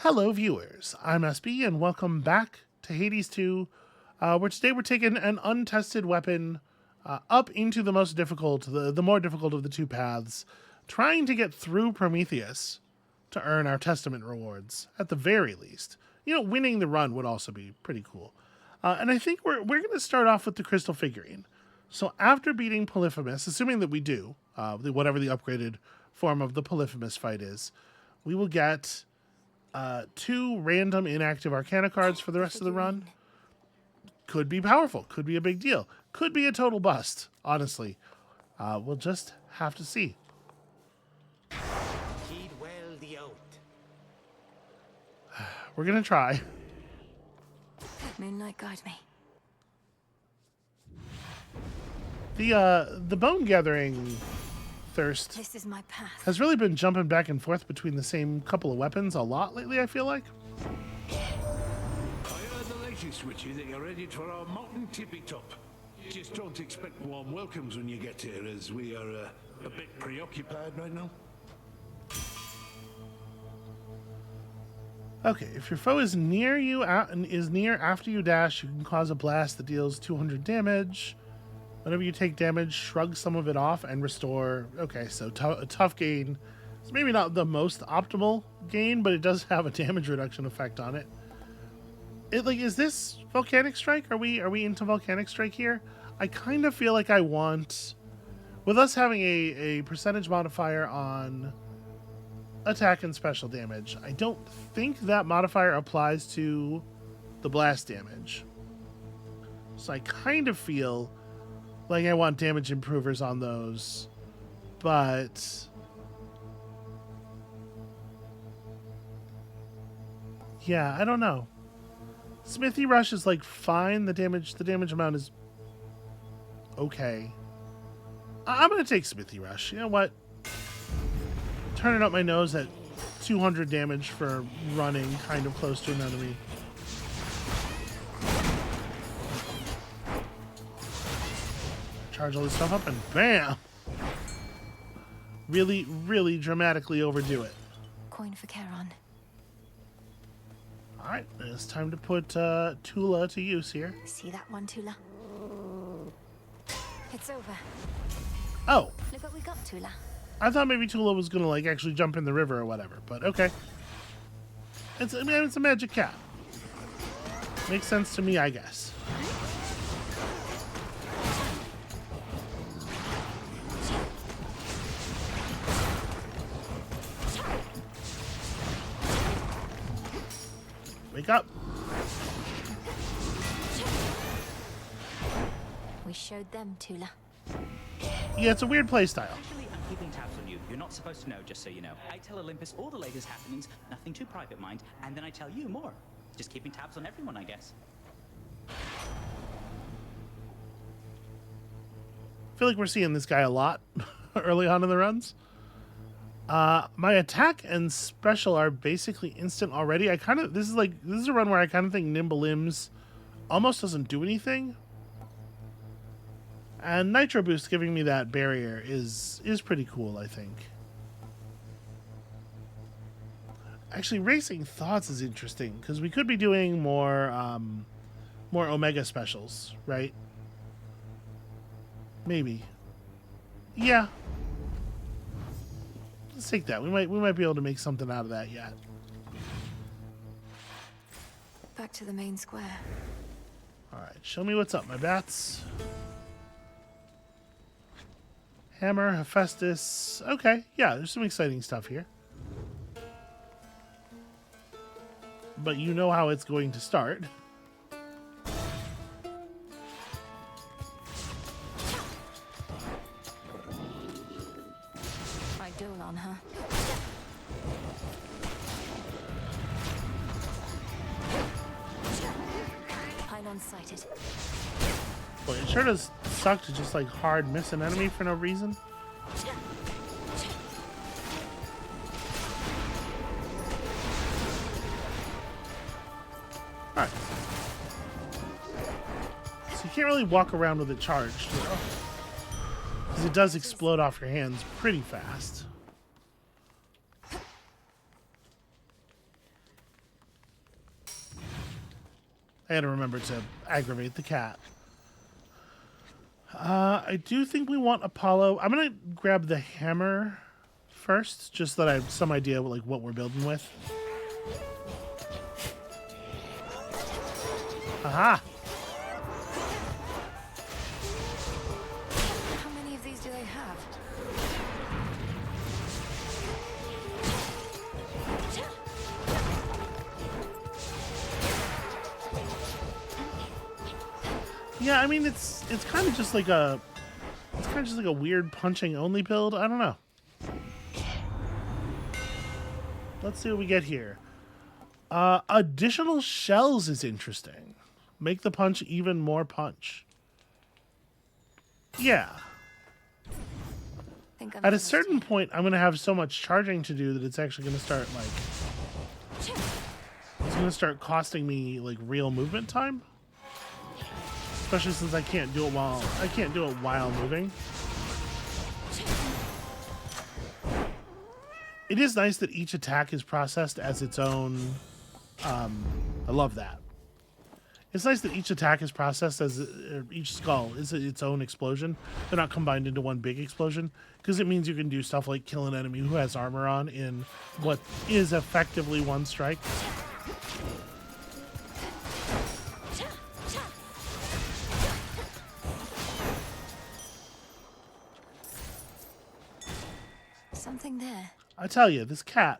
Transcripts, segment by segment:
Hello, viewers. I'm SB, and welcome back to Hades 2, where today we're taking an untested weapon up into the most difficult, the more difficult of the two paths, trying to get through Prometheus to earn our Testament rewards, at the very least. You know, winning the run would also be pretty cool. And I think we're going to start off with the crystal figurine. So after beating Polyphemus, assuming that we do, whatever the upgraded form of the Polyphemus fight is, we will get 2 random inactive Arcana cards for the rest of the run. Could be powerful. Could be a big deal. Could be a total bust, honestly. We'll just have to see. Heed well the oath. We're going to try. Moonlight, guide me. The bone gathering thirst This is my path. has really been jumping back and forth between the same couple of weapons a lot lately, I feel like. I heard the latest, Witchy, that you're ready for our mountain tippy top. Just don't expect warm welcomes when you get here, as we are a bit preoccupied right now. Okay, if your foe is near you after you dash, you can cause a blast that deals 200 damage. Whenever you take damage, shrug some of it off and restore. Okay, so a tough gain. It's maybe not the most optimal gain, but it does have a damage reduction effect on it. Is this Volcanic Strike? Are we into Volcanic Strike here? I kind of feel like I want, with us having a percentage modifier on attack and special damage, I don't think that modifier applies to the blast damage. So I kind of feel like I want damage improvers on those, but yeah, I don't know. Smithy Rush is like fine. The damage amount is okay. I'm gonna take Smithy Rush. You know what? Turning up my nose at 200 damage for running kind of close to an enemy. Charge all this stuff up and bam! Really, really dramatically overdo it. Coin for Charon. Alright, it's time to put Tula to use here. See that one, Tula? It's over. Oh, Look what we got, Tula. I thought maybe Tula was gonna like actually jump in the river or whatever, but okay. It's a magic cat. Makes sense to me, I guess. Wake up. We showed them, Tula. Yeah, it's a weird playstyle. Actually, I'm keeping tabs on you. You're not supposed to know, just so you know. I tell Olympus all the latest happenings, nothing too private, mind, and then I tell you more. Just keeping tabs on everyone, I guess. I feel like we're seeing this guy a lot early on in the runs. My attack and special are basically instant already. This is a run where I kind of think Nimble Limbs almost doesn't do anything. And Nitro Boost giving me that barrier is pretty cool, I think. Actually, Racing Thoughts is interesting because we could be doing more Omega specials, right? Maybe. Yeah. Let's take that. We might be able to make something out of that yet. Back to the main square. All right, show me what's up, my bats. Hammer, Hephaestus. Okay, yeah, there's some exciting stuff here. But you know how it's going to start. Eidolon, huh? Pylon sighted. Boy, it sure does suck to just like hard miss an enemy for no reason. Alright. So you can't really walk around with it charged, you know? Because it does explode off your hands pretty fast. I gotta remember to aggravate the cat. I do think we want Apollo. I'm gonna grab the hammer first, just so that I have some idea like what we're building with. Aha! How many of these do they have? Yeah, I mean it's kind of just like a weird punching only build. I don't know. Let's see what we get here. Additional shells is interesting. Make the punch even more punch. Yeah. Think I'm At a finished certain here. point, I'm gonna have so much charging to do that it's actually gonna start like it's gonna start costing me like real movement time. Especially since I can't do it while moving. It is nice that each attack is processed as its own. I love that. It's nice that each attack is processed as each skull is its own explosion. They're not combined into one big explosion, because it means you can do stuff like kill an enemy who has armor on in what is effectively one strike. Something there. I tell you, this cat's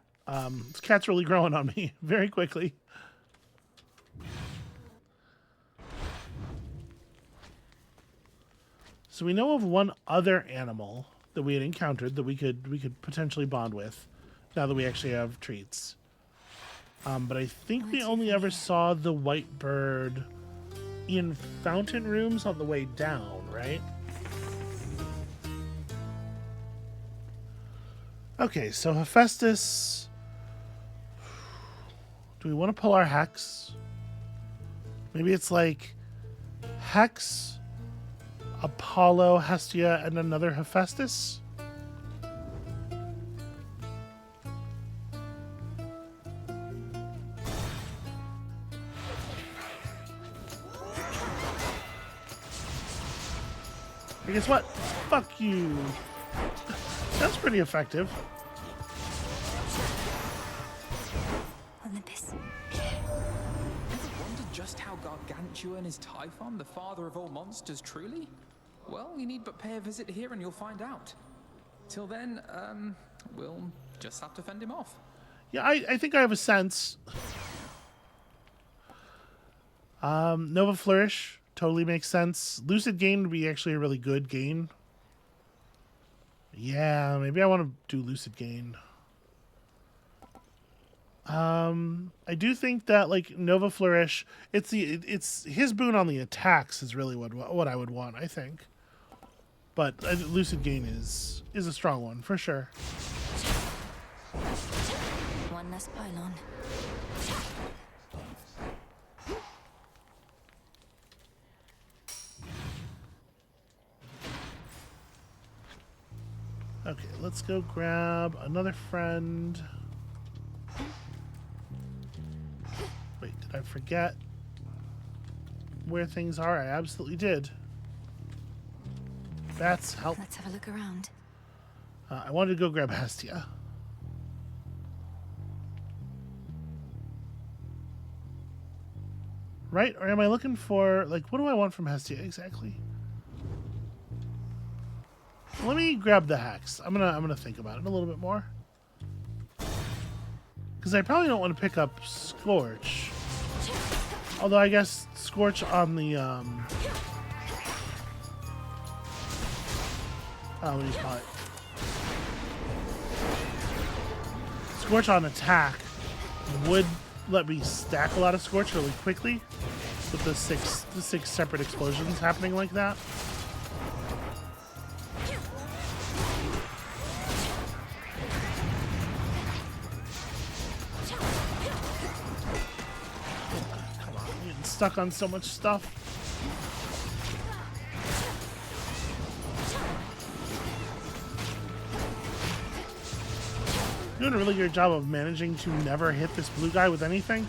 really growing on me very quickly. So we know of one other animal that we had encountered that we could potentially bond with, now that we actually have treats. But I think we only ever saw the white bird in fountain rooms on the way down, right? Okay, so Hephaestus. Do we want to pull our Hex? Maybe it's like Hex, Apollo, Hestia, and another Hephaestus? And guess what? Fuck you. That's pretty effective. Olympus. Ever wondered just how gargantuan is Typhon, the father of all monsters, truly? Well, you need but pay a visit here and you'll find out. Till then, we'll just have to fend him off. Yeah, I think I have a sense. Nova Flourish totally makes sense. Lucid Gain would be actually a really good gain. Yeah, maybe I want to do Lucid Gain. I do think that like Nova Flourish, it's his boon on the attacks is really what I would want, I think. But Lucid Gain is a strong one for sure. One less pylon. Okay, let's go grab another friend. Wait, did I forget where things are? I absolutely did. Bats, help. Let's have a look around. I wanted to go grab Hestia. Right? Or am I looking for, like, what do I want from Hestia exactly? Let me grab the Hex. I'm gonna think about it a little bit more. Because I probably don't want to pick up Scorch. Although I guess Scorch on the what do you call it? Scorch on attack would let me stack a lot of Scorch really quickly with the six separate explosions happening like that. Stuck on so much stuff. Doing a really good job of managing to never hit this blue guy with anything.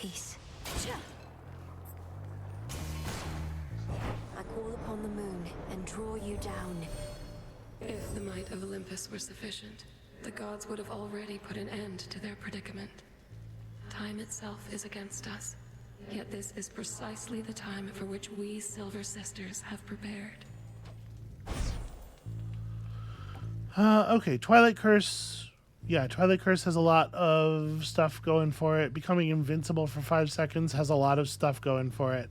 peace. I call upon the moon and draw you down. If the might of Olympus were sufficient, the gods would have already put an end to their predicament. Time itself is against us, yet this is precisely the time for which we Silver Sisters have prepared. Okay, Twilight Curse. Yeah, Twilight Curse has a lot of stuff going for it. Becoming invincible for 5 seconds has a lot of stuff going for it.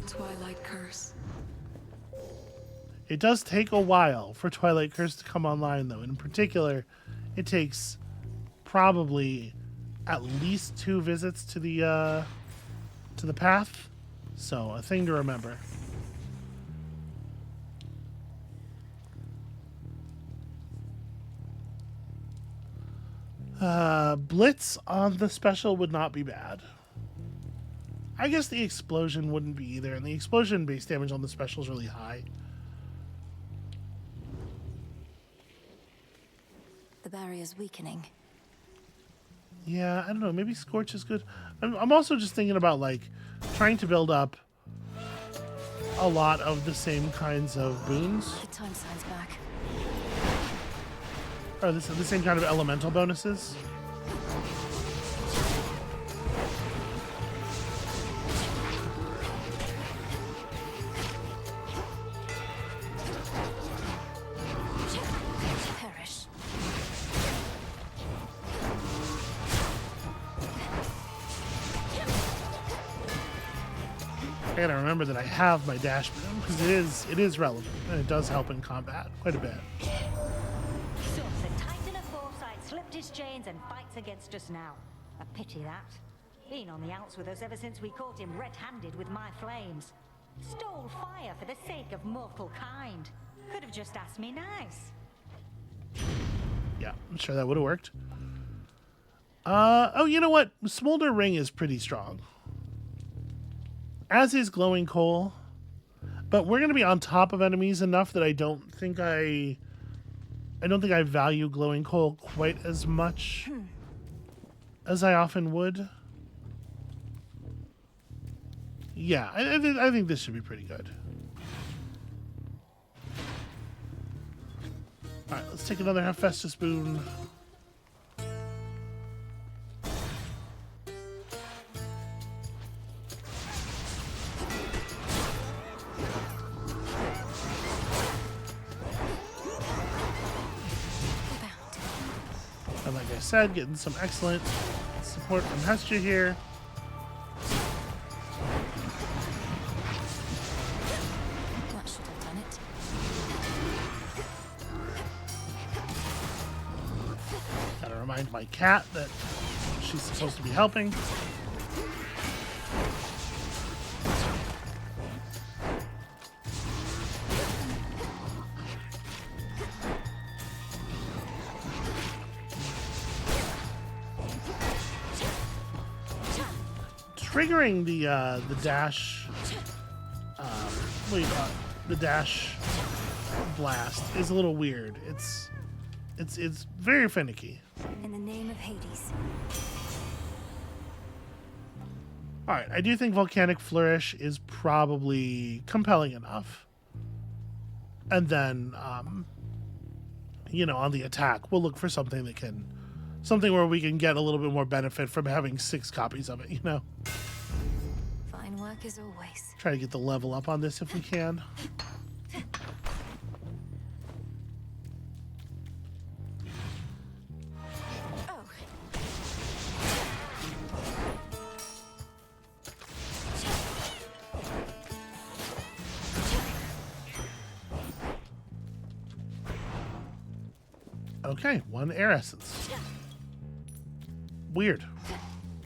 Twilight Curse. It does take a while for Twilight Curse to come online, though. In particular, it takes probably at least 2 visits to the path. So, a thing to remember. Blitz on the special would not be bad. I guess the explosion wouldn't be either, and the explosion base damage on the special is really high. The barrier's weakening. Yeah, I don't know. Maybe Scorch is good. I'm also just thinking about, like, trying to build up a lot of the same kinds of boons. The time sign's back. Or the same kind of elemental bonuses. Perish. I gotta remember that I have my dash boon, because it is relevant, and it does help in combat quite a bit. So the Titan of Foresight slipped his chains and fights against us now. A pity that. Been on the outs with us ever since we caught him red-handed with my flames. Stole fire for the sake of mortal kind. Could have just asked me nice. Yeah, I'm sure that would have worked. Oh, you know what? Smolder Ring is pretty strong. As is Glowing Coal. But we're going to be on top of enemies enough that I don't think I value Glowing Coal quite as much as I often would. Yeah, I think this should be pretty good. Alright, let's take another Hephaestus boon. And like I said, getting some excellent support from Hestia here. That should have done it. Gotta remind my cat that she's supposed to be helping. Triggering the dash, what do you call it? The dash blast is a little weird. It's very finicky. In the name of Hades. All right, I do think Volcanic Flourish is probably compelling enough. And then, you know, on the attack, we'll look for something where we can get a little bit more benefit from having 6 copies of it, you know? Fine work as always. Try to get the level up on this if we can. Oh. Okay, 1 air essence. Weird.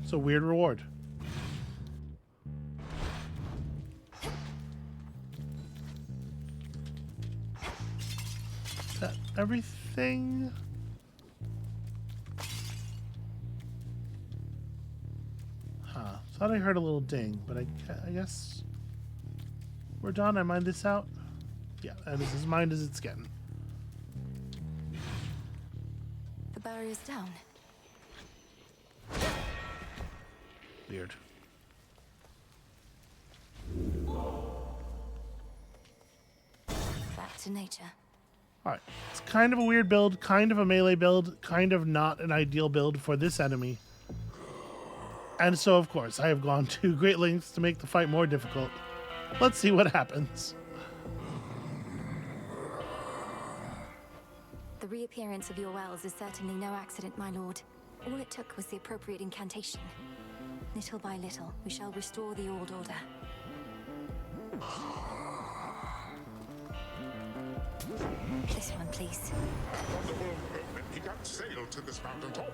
It's a weird reward. Is that everything? Huh. Thought I heard a little ding, but I guess we're done. I mined this out. Yeah, that is as mined as it's getting. The barrier's down. Weird. Back to nature. Alright. It's kind of a weird build, kind of a melee build, kind of not an ideal build for this enemy. And so, of course, I have gone to great lengths to make the fight more difficult. Let's see what happens. The reappearance of your wells is certainly no accident, my lord. All it took was the appropriate incantation. Little by little, we shall restore the old order. This one, please. Underworld, he can't sail to this mountaintop.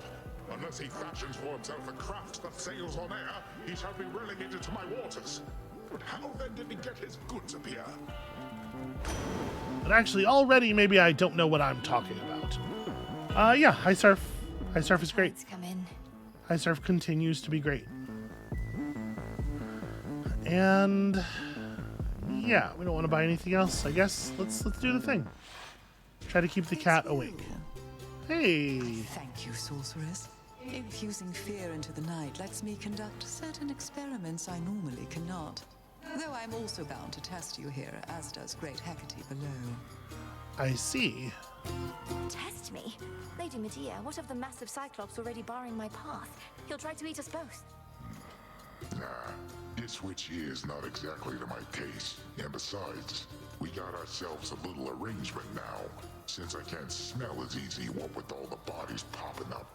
Unless he fashions for himself a craft that sails on air, he shall be relegated to my waters. But how then did he get his goods up here? But actually, already, maybe I don't know what I'm talking about. Yeah, High Surf. High Surf is great. Let's come in. High Surf continues to be great. And yeah, we don't want to buy anything else. I guess let's do the thing. Try to keep the cat awake. Hey. Thank you, sorceress. Infusing fear into the night lets me conduct certain experiments I normally cannot. Though I'm also bound to test you here, as does Great Hecate below. I see. Test me? Lady Medea, what of the massive Cyclops already barring my path? He'll try to eat us both. Nah, this witch here is not exactly to my taste. And besides, we got ourselves a little arrangement now, since I can't smell as easy what with all the bodies popping up.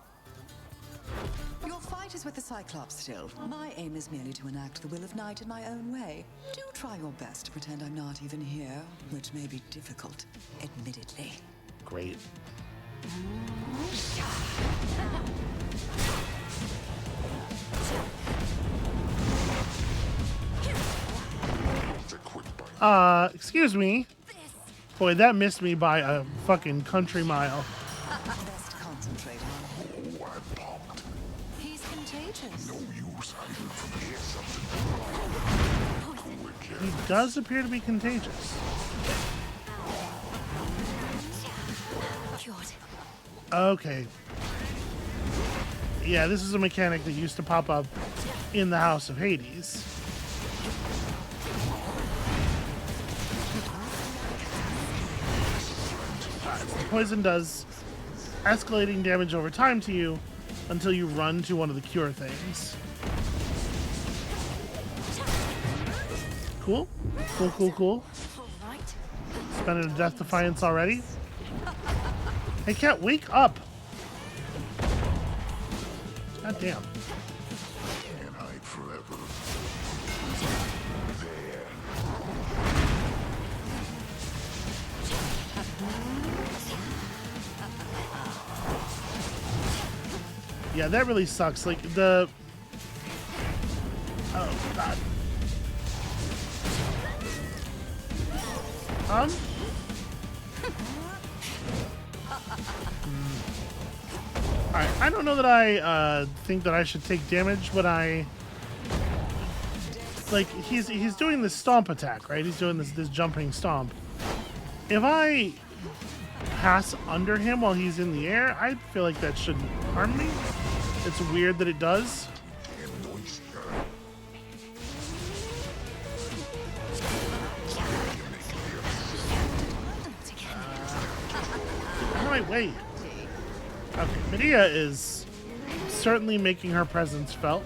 Your fight is with the Cyclops still. My aim is merely to enact the will of night in my own way. Do try your best to pretend I'm not even here, which may be difficult, admittedly. Great. It's a quick bite. Excuse me. Boy, that missed me by a fucking country mile. Best concentrate on. Oh, I'm pumped. He's contagious. No use hiding from here something. He does appear to be contagious. Cured. Okay. Yeah, this is a mechanic that used to pop up in the House of Hades. Poison does escalating damage over time to you until you run to one of the cure things. Cool. Cool. All right. Spending a Death Defiance already. Hey, cat, wake up! God damn. Can't hide forever. There. Yeah, that really sucks. Like, the... Oh, God. Alright, I don't know that I think that I should take damage when I... Like, he's doing this stomp attack, right? He's doing this jumping stomp. If I pass under him while he's in the air, I feel like that shouldn't harm me. It's weird that it does. Right, wait. Okay, Medea is certainly making her presence felt.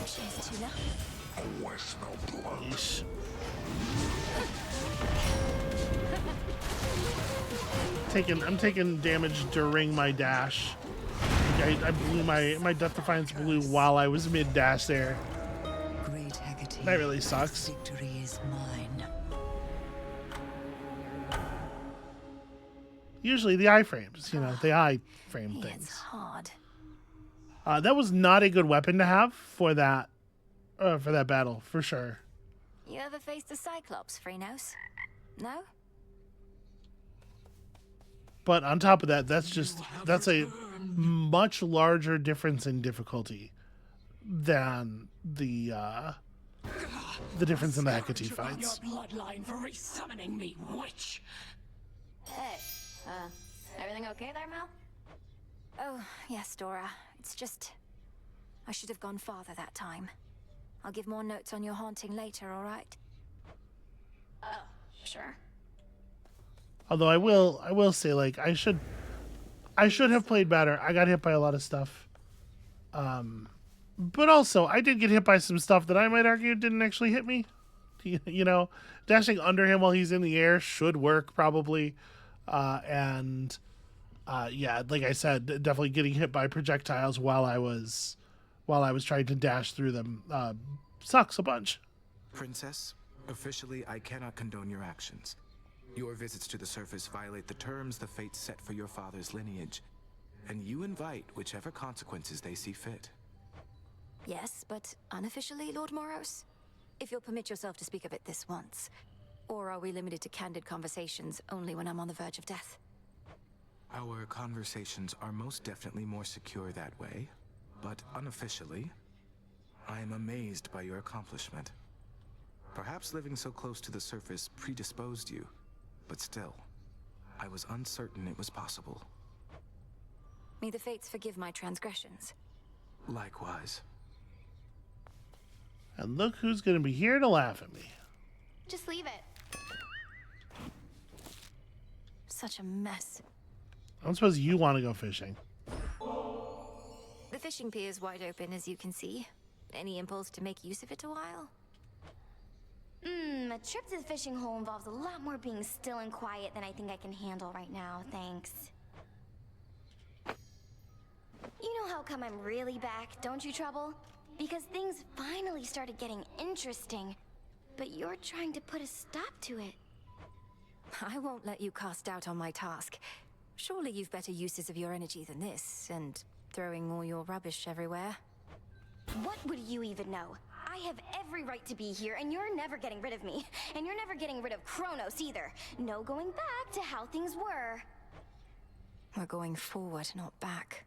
Cheers, Tuna. Oh, I smell blood. Yeesh. I'm taking damage during my dash. I blew my Death Defiance blew while I was mid dash there. Great Hecate. That really sucks. Victory is mine. Usually the iframes, the iframe It's things. hard. That was not a good weapon to have for that battle, for sure. You ever faced a Cyclops, Chronos? No? But on top of that, that's a much larger difference in difficulty than the difference in the Hecate fights. Your bloodline for resummoning me, witch. Hey, everything okay there, Mel? Oh, yes, Dora. It's just... I should have gone farther that time. I'll give more notes on your haunting later, all right? Oh, sure. Although I will say, like, I should have played better. I got hit by a lot of stuff. But also, I did get hit by some stuff that I might argue didn't actually hit me. You know, dashing under him while he's in the air should work probably. Yeah, like I said, definitely getting hit by projectiles while I was trying to dash through them sucks a bunch. Princess, officially I cannot condone your actions. Your visits to the surface violate the terms the fates set for your father's lineage, and you invite whichever consequences they see fit. Yes, but unofficially, Lord Moros? If you'll permit yourself to speak of it this once. Or are we limited to candid conversations only when I'm on the verge of death? Our conversations are most definitely more secure that way, but unofficially, I am amazed by your accomplishment. Perhaps living so close to the surface predisposed you, but still, I was uncertain it was possible. May the fates forgive my transgressions. Likewise. And look who's going to be here to laugh at me. Just leave it. Such a mess. I don't suppose you want to go fishing. The fishing pier is wide open, as you can see. Any impulse to make use of it a while? A trip to the fishing hole involves a lot more being still and quiet than I think I can handle right now, thanks. You know how come I'm really back, don't you, Trouble? Because things finally started getting interesting, but you're trying to put a stop to it. I won't let you cast doubt on my task. Surely you've better uses of your energy than this, and throwing all your rubbish everywhere. What would you even know? I have every right to be here, and you're never getting rid of me. And you're never getting rid of Chronos either. No going back to how things were. We're going forward, not back.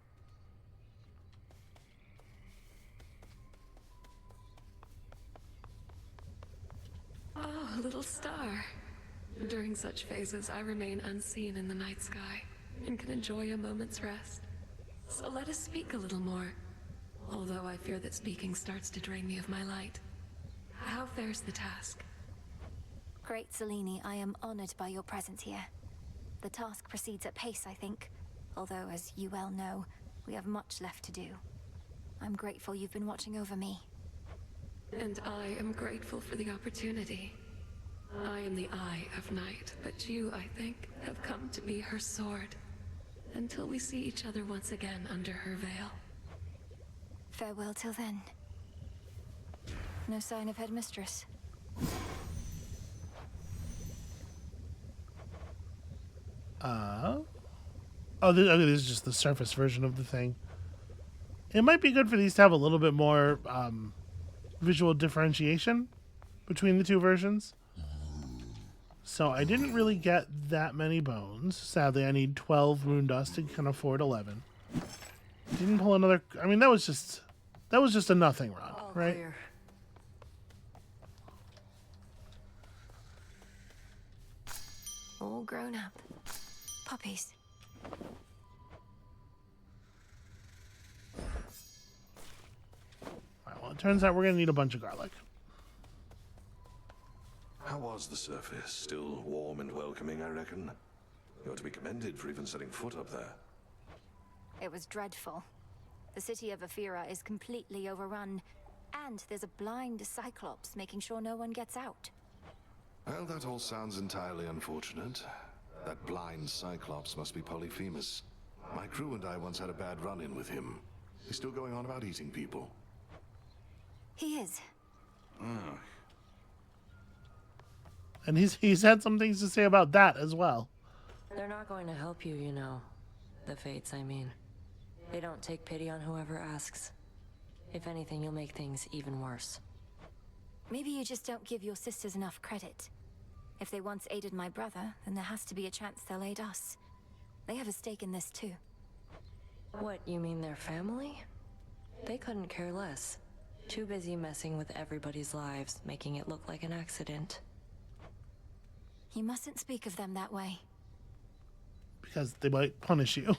Oh, little star. During such phases, I remain unseen in the night sky and can enjoy a moment's rest. So let us speak a little more. Although I fear that speaking starts to drain me of my light. How fares the task? Great Selene, I am honored by your presence here. The task proceeds at pace, I think. Although, as you well know, we have much left to do. I'm grateful you've been watching over me. And I am grateful for the opportunity. I am the Eye of Night, but you, I think, have come to be her sword. Until we see each other once again under her veil. Farewell till then. No sign of Headmistress. This is just the surface version of the thing. It might be good for these to have a little bit more visual differentiation between the two versions. So I didn't really get that many bones. Sadly, I need 12 rune dust and can afford 11. Didn't pull another. I mean, that was just a nothing run, right? Clear. All grown up. Puppies. Alright, well, it turns out we're gonna need a bunch of garlic. How was the surface? Still warm and welcoming, I reckon. You're to be commended for even setting foot up there. It was dreadful. The city of Aphira is completely overrun, and there's a blind Cyclops making sure no one gets out. Well, that all sounds entirely unfortunate. That blind Cyclops must be Polyphemus. My crew and I once had a bad run-in with him. He's still going on about eating people. He is. Ah. And he's had some things to say about that as well. They're not going to help you, you know. The fates, I mean. They don't take pity on whoever asks. If anything, you'll make things even worse. Maybe you just don't give your sisters enough credit. If they once aided my brother, then there has to be a chance they'll aid us. They have a stake in this too. What, you mean their family? They couldn't care less. Too busy messing with everybody's lives, making it look like an accident. You mustn't speak of them that way. Because they might punish you.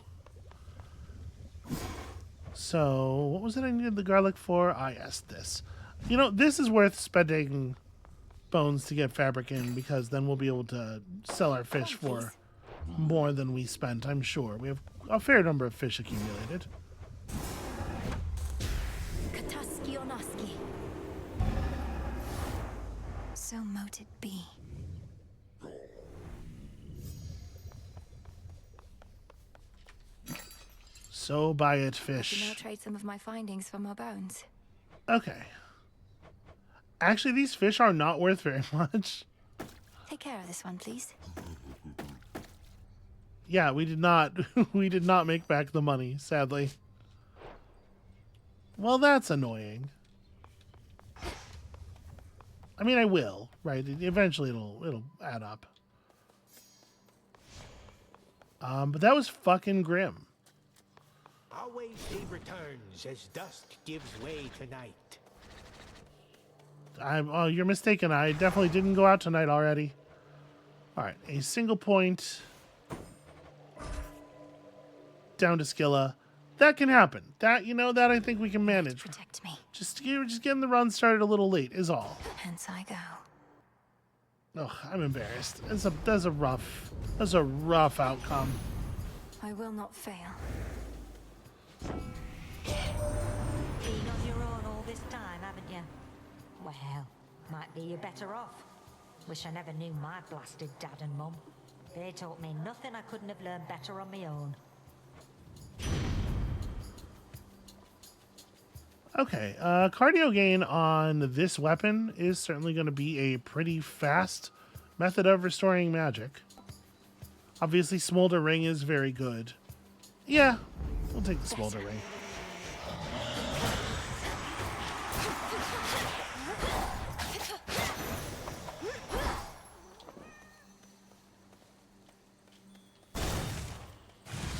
So, what was it I needed the garlic for? Ah, yes, this. You know, this is worth spending bones to get fabric in, because then we'll be able to sell our fish for more than we spent, I'm sure. We have a fair number of fish accumulated. So mote it be. So buy it, I can now fish. trade some of my findings for more bones. Okay. Actually, these fish are not worth very much. Take care of this one, please. Yeah, we did not we did not make back the money, sadly. Well, that's annoying. I mean, I will, right? Eventually it'll add up. But that was fucking grim. Always he returns as dusk gives way to night. Oh, you're mistaken. I definitely didn't go out tonight already. All right, a single point down to Skilla. That can happen. That, you know, that I think we can manage. Protect me. Just getting the run started a little late is all. Hence I go. Oh, I'm embarrassed. That's a rough outcome. I will not fail. Been on your own all this time, haven't you? Well, might be you better off. Wish I never knew my blasted dad and mum. They taught me nothing I couldn't have learned better on my own. Okay, cardio gain on this weapon is certainly going to be a pretty fast method of restoring magic. Obviously, Smolder Ring is very good. Yeah, we'll take the Smolder Ring.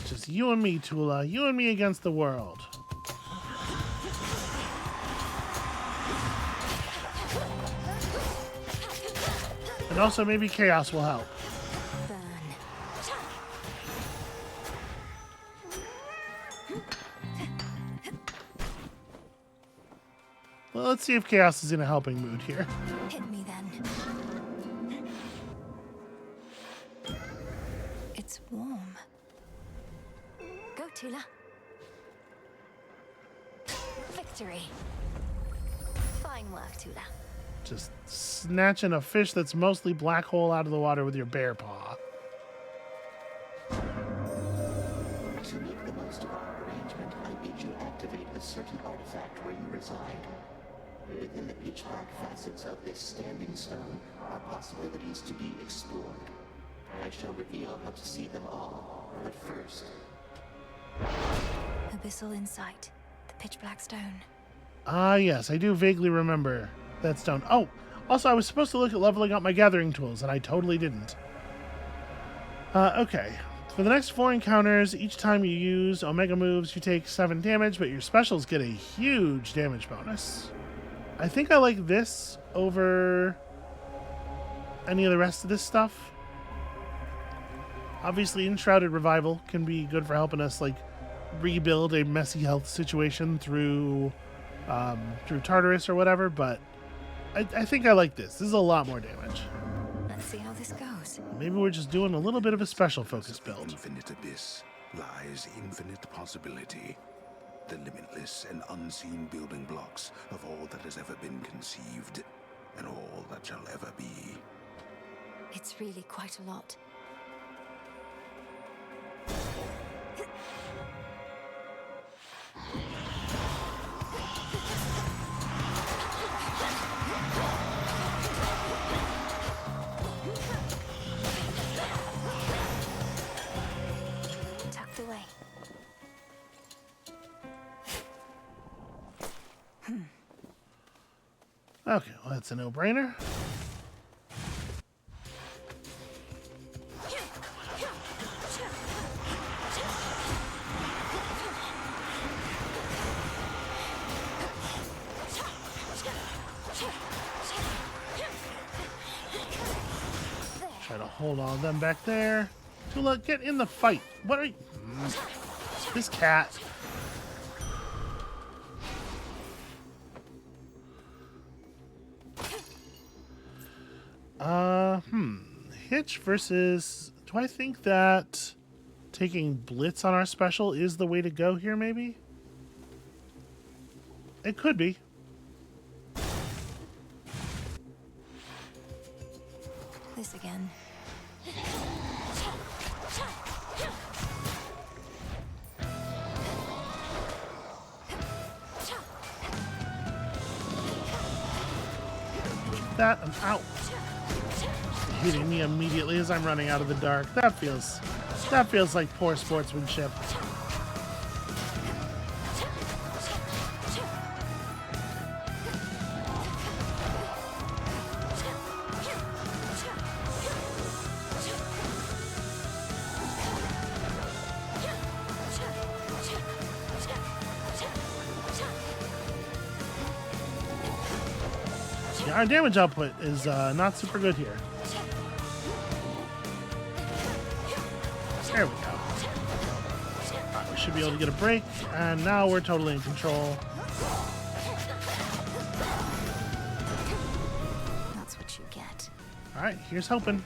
It's just you and me, Tula. You and me against the world. And also, maybe Chaos will help. Well, let's see if Chaos is in a helping mood here. Hit me then. It's warm. Go, Tula. Victory. Fine work, Tula. Just snatching a fish that's mostly black hole out of the water with your bear paw. To make the most of our arrangement, I bid you activate a certain artifact where you reside. Within the pitch-black facets of this standing stone are possibilities to be explored. I shall reveal how to see them all, but first... Abyssal Insight. The pitch-black stone. Ah, yes, I do vaguely remember that stone. Oh, also, I was supposed to look at leveling up my gathering tools, and I totally didn't. Okay. For the next 4 encounters, each time you use Omega moves, you take 7 damage, but your specials get a huge damage bonus. I think I like this over any of the rest of this stuff. Obviously, Enshrouded Revival can be good for helping us, like, rebuild a messy health situation through Tartarus or whatever, but I think I like this. This is a lot more damage. Let's see how this goes. Maybe we're just doing a little bit of a special focus build. Infinite abyss lies infinite possibility. The limitless and unseen building blocks of all that has ever been conceived, and all that shall ever be. It's really quite a lot. Tucked away. Okay, well, that's a no-brainer. Try to hold all of them back there. Tula, get in the fight. What are you... This cat. Hitch versus... Do I think that taking Blitz on our special is the way to go here, maybe? It could be. This again. That, I'm out. Hitting me immediately as I'm running out of the dark. That feels like poor sportsmanship. Yeah, our damage output is not super good here. There we go. Right, we should be able to get a break, and now we're totally in control. That's what you get. Alright, here's hoping.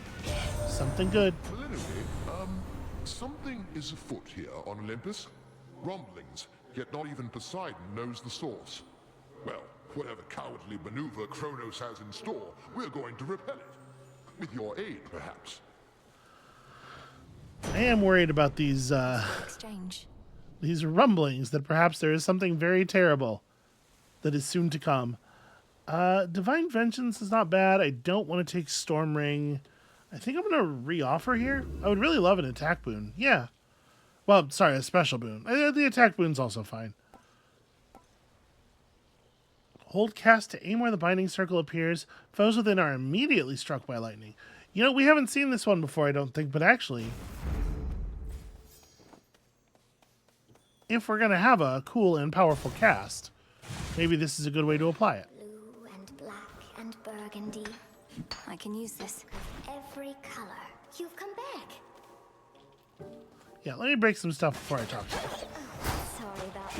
Something good. Well, anyway, something is afoot here on Olympus. Rumblings, yet not even Poseidon knows the source. Well, whatever cowardly maneuver Chronos has in store, we're going to repel it. With your aid, perhaps. I am worried about these Exchange. these rumblings that perhaps there is something very terrible that is soon to come. Divine Vengeance is not bad. I don't want to take Storm Ring. I think I'm going to re-offer here. I would really love an attack boon. Yeah. Well, sorry, a special boon. The attack boon's also fine. Hold cast to aim where the binding circle appears. Foes within are immediately struck by lightning. You know, we haven't seen this one before, I don't think, but actually, if we're going to have a cool and powerful cast, maybe this is a good way to apply it. Blue and black and burgundy. I can use this. Every color. You've come back. Yeah, let me break some stuff before I talk to you. Sorry about that.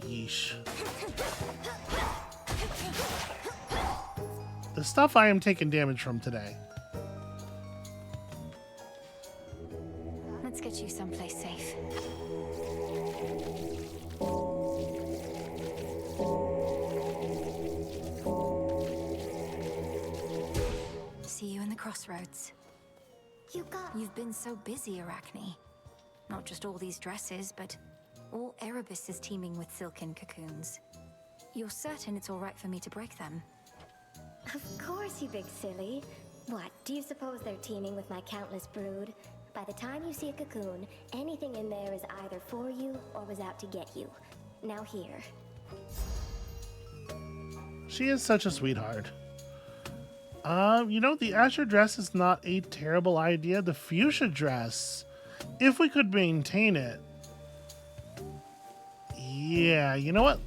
Yeesh. The stuff I am taking damage from today. Let's get you someplace safe. See you in the crossroads. You've been so busy, Arachne. Not just all these dresses, but all Erebus is teeming with silken cocoons. You're certain it's all right for me to break them? Of course, you big silly. What, do you suppose they're teeming with my countless brood? By the time you see a cocoon, anything in there is either for you or was out to get you. Now here. She is such a sweetheart. You know, the Azure dress is not a terrible idea. The fuchsia dress, if we could maintain it. Yeah, you know what?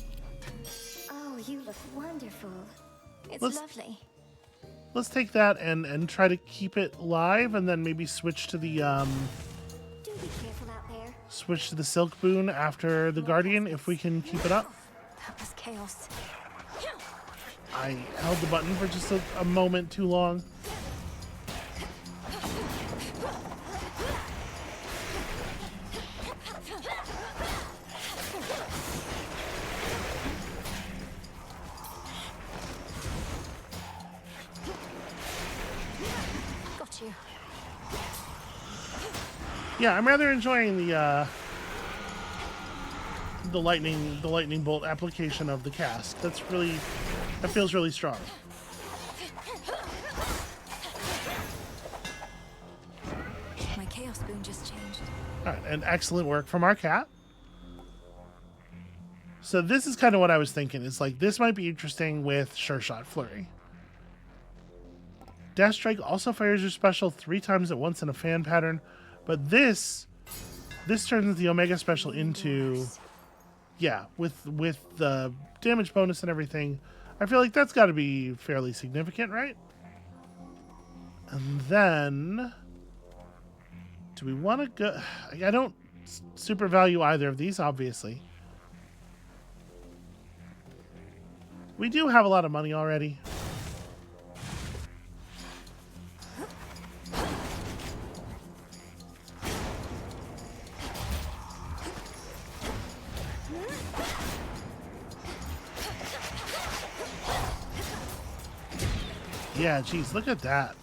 Oh, you look wonderful. It's lovely. Let's take that and try to keep it live, and then maybe switch to the Do be careful out there. switch to the silk boon after the guardian if we can keep it up. That was chaos. I held the button for just a moment too long. Got you. Yeah, I'm rather enjoying the lightning bolt application of the cast. That feels really strong. My chaos boon just changed. All right, and excellent work from our cat. So this is kind of what I was thinking. It's like this might be interesting with Sure Shot Flurry. Dash Strike also fires your special 3 times at once in a fan pattern, but this turns the Omega special into, yeah, with the damage bonus and everything. I feel like that's got to be fairly significant, right? And then, do we want to go? I don't super value either of these, obviously. We do have a lot of money already. Yeah, geez, look at that.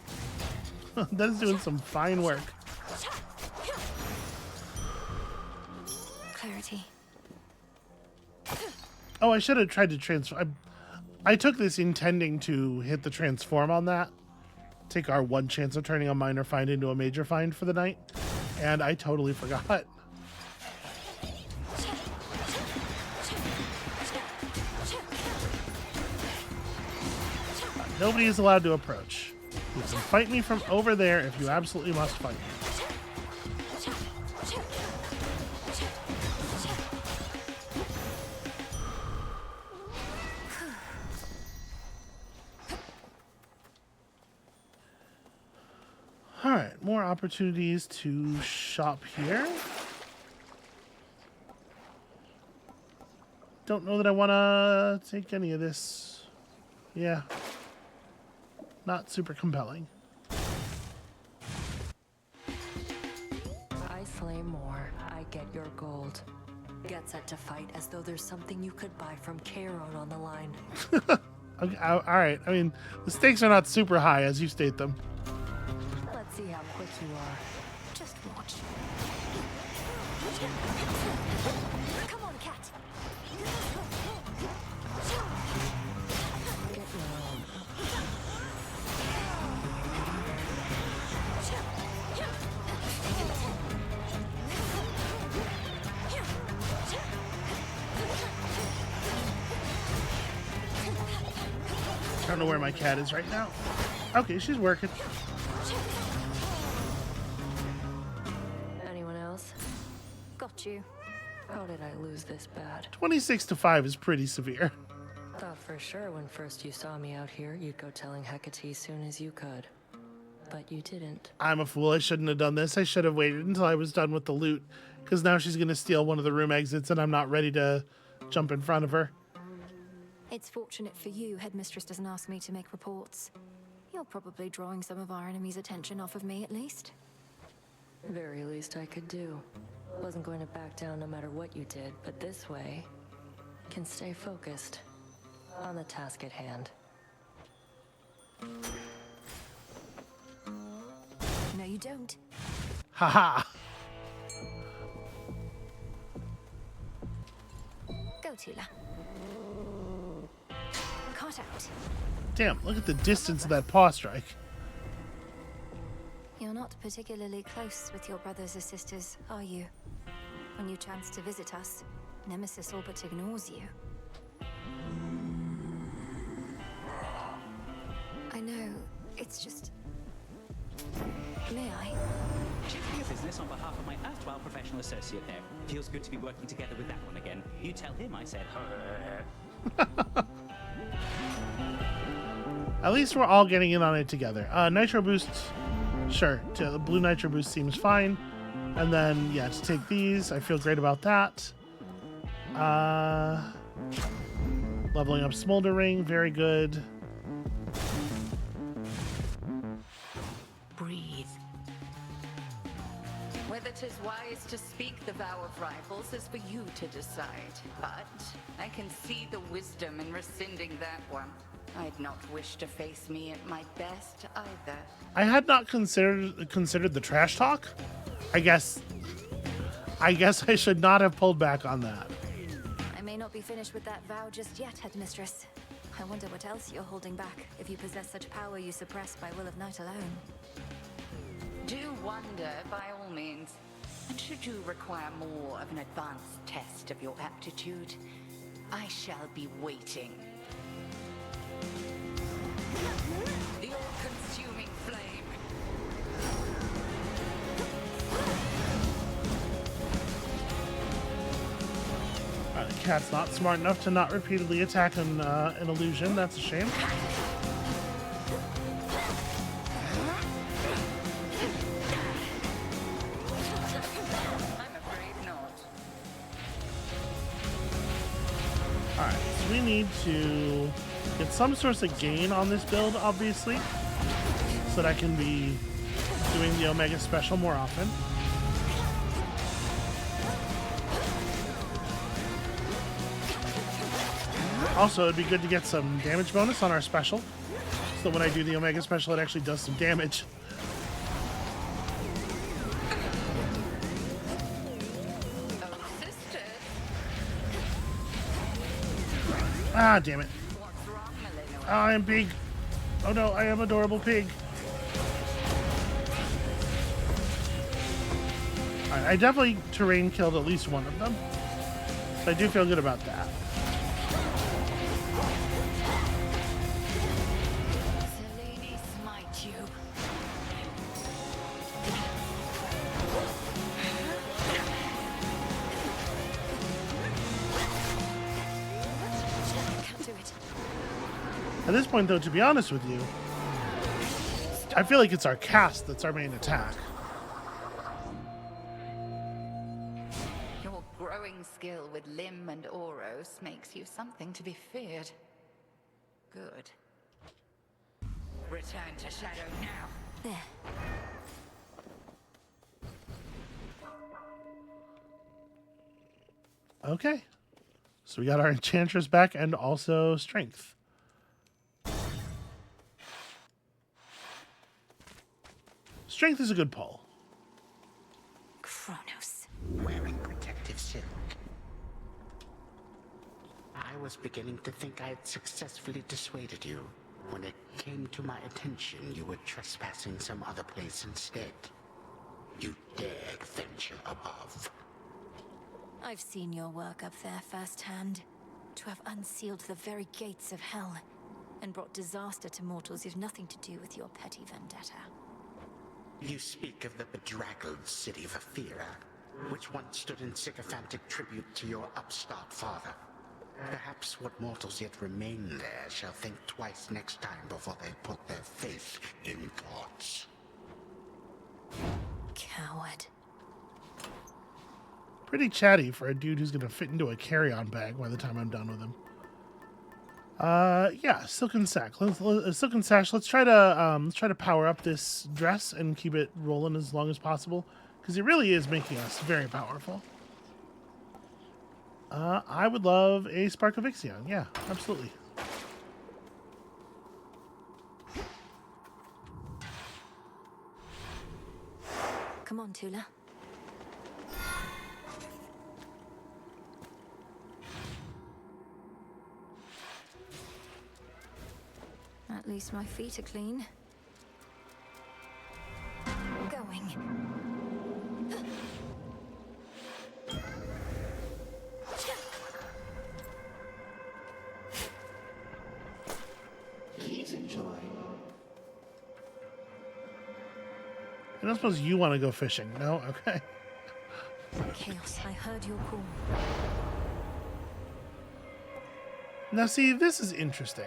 That's doing some fine work. Clarity. Oh, I should have tried to transform. I took this intending to hit the transform on that. Take our one chance of turning a minor find into a major find for the night. And I totally forgot. Nobody is allowed to approach. You can fight me from over there if you absolutely must fight me. Alright, more opportunities to shop here. Don't know that I want to take any of this. Yeah. Not super compelling. I slay more, I get your gold. Get set to fight as though there's something you could buy from Chronos on the line. Okay, alright, I mean, the stakes are not super high as you state them. Let's see how quick you are. Just watch. Come on, cat. Get your own. I don't know where my cat is right now. Okay, she's working. Anyone else? Got you. How did I lose this bad? 26-5 is pretty severe. Thought for sure when first you saw me out here, you'd go telling Hecate soon as you could. But you didn't. I'm a fool. I shouldn't have done this. I should have waited until I was done with the loot. Because now she's going to steal one of the room exits and I'm not ready to jump in front of her. It's fortunate for you, Headmistress doesn't ask me to make reports. You're probably drawing some of our enemy's attention off of me, at least. Very least I could do. Wasn't going to back down no matter what you did, but this way, can stay focused on the task at hand. No, you don't. Haha. Go, Tula. Caught out. Damn, look at the distance of that paw strike. You're not particularly close with your brothers or sisters, are you? When you chance to visit us, Nemesis all but ignores you. I know, it's just... May I? Chiefly a business on behalf of my erstwhile professional associate there. Feels good to be working together with that one again. You tell him I said At least we're all getting in on it together. Nitro boost, sure. The blue nitro boost seems fine. And then, yeah, to take these, I feel great about that. Leveling up Smolder Ring, very good. Breathe. Whether 'tis wise to speak the vow of rivals is for you to decide. But I can see the wisdom in rescinding that one. I'd not wish to face me at my best either. I had not considered the trash talk. I guess I should not have pulled back on that. I may not be finished with that vow just yet, Headmistress. I wonder what else you're holding back, if you possess such power you suppress by will of night alone. Do wonder, by all means. And should you require more of an advanced test of your aptitude, I shall be waiting. The all-consuming flame. The cat's not smart enough to not repeatedly attack an illusion. That's a shame. I'm afraid not. Alright, so we need to get some source of gain on this build, obviously, so that I can be doing the Omega Special more often. Also, it'd be good to get some damage bonus on our special, so that when I do the Omega Special, it actually does some damage. Ah, damn it. Oh, I am big. Oh no, I am adorable pig. Alright, I definitely terrain killed at least one of them. So I do feel good about that. At this point, though, to be honest with you, I feel like it's our cast that's our main attack. Your growing skill with Lim and Oros makes you something to be feared. Good. Return to Shadow now. There. Okay. So we got our Enchantress back and also Strength. Strength is a good pull. Chronos. Wearing protective silk. I was beginning to think I had successfully dissuaded you. When it came to my attention, you were trespassing some other place instead. You dared venture above. I've seen your work up there firsthand. To have unsealed the very gates of hell and brought disaster to mortals you've nothing to do with your petty vendetta. You speak of the bedraggled city of Athera, which once stood in sycophantic tribute to your upstart father. Perhaps what mortals yet remain there shall think twice next time before they put their faith in gods. Coward. Pretty chatty for a dude who's gonna fit into a carry-on bag by the time I'm done with him. Yeah, Silken Sash. Silken Sash. Let's try to power up this dress and keep it rolling as long as possible, because it really is making us very powerful. I would love a Spark of Ixion. Yeah, absolutely. Come on, Tula. At least my feet are clean. Going. Please enjoy. I don't suppose you want to go fishing. No? Okay. Chaos, I heard your call. Now see, this is interesting.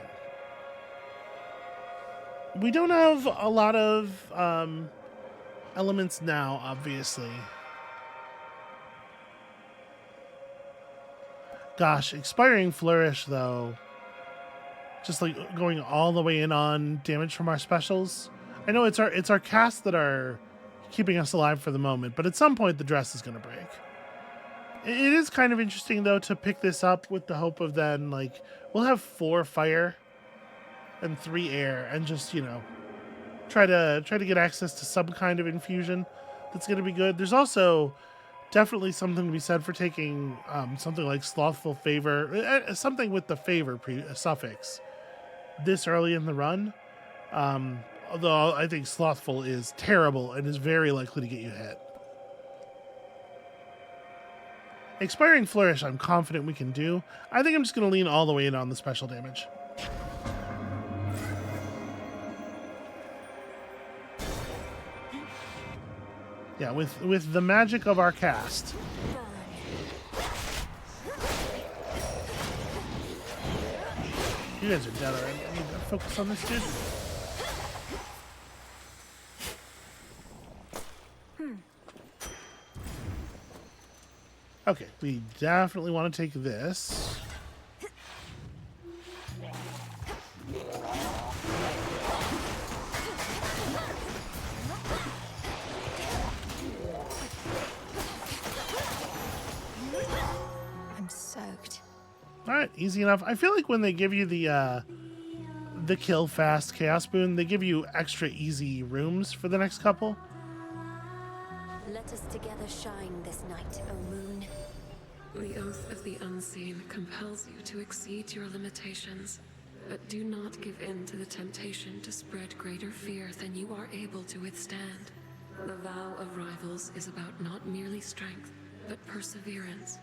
We don't have a lot of elements now, obviously. Gosh, Expiring Flourish, though. Just like going all the way in on damage from our specials. I know it's our casts that are keeping us alive for the moment, but at some point the dress is going to break. It is kind of interesting, though, to pick this up with the hope of then, like, we'll have 4 fire and 3 air, and just, you know, try to get access to some kind of infusion that's going to be good. There's also definitely something to be said for taking something like Slothful Favor, something with the favor suffix this early in the run. Although I think Slothful is terrible and is very likely to get you hit. Expiring Flourish, I'm confident we can do. I think I'm just going to lean all the way in on the special damage. Yeah, with the magic of our cast. You guys are dead already. I need to focus on this dude. Okay, we definitely want to take this. soaked. All right, easy enough. I feel like when they give you the kill fast chaos boon, they give you extra easy rooms for the next couple. Let us together shine this night, O moon. The oath of the unseen compels you to exceed your limitations, but do not give in to the temptation to spread greater fear than you are able to withstand. The vow of rivals is about not merely strength, but perseverance.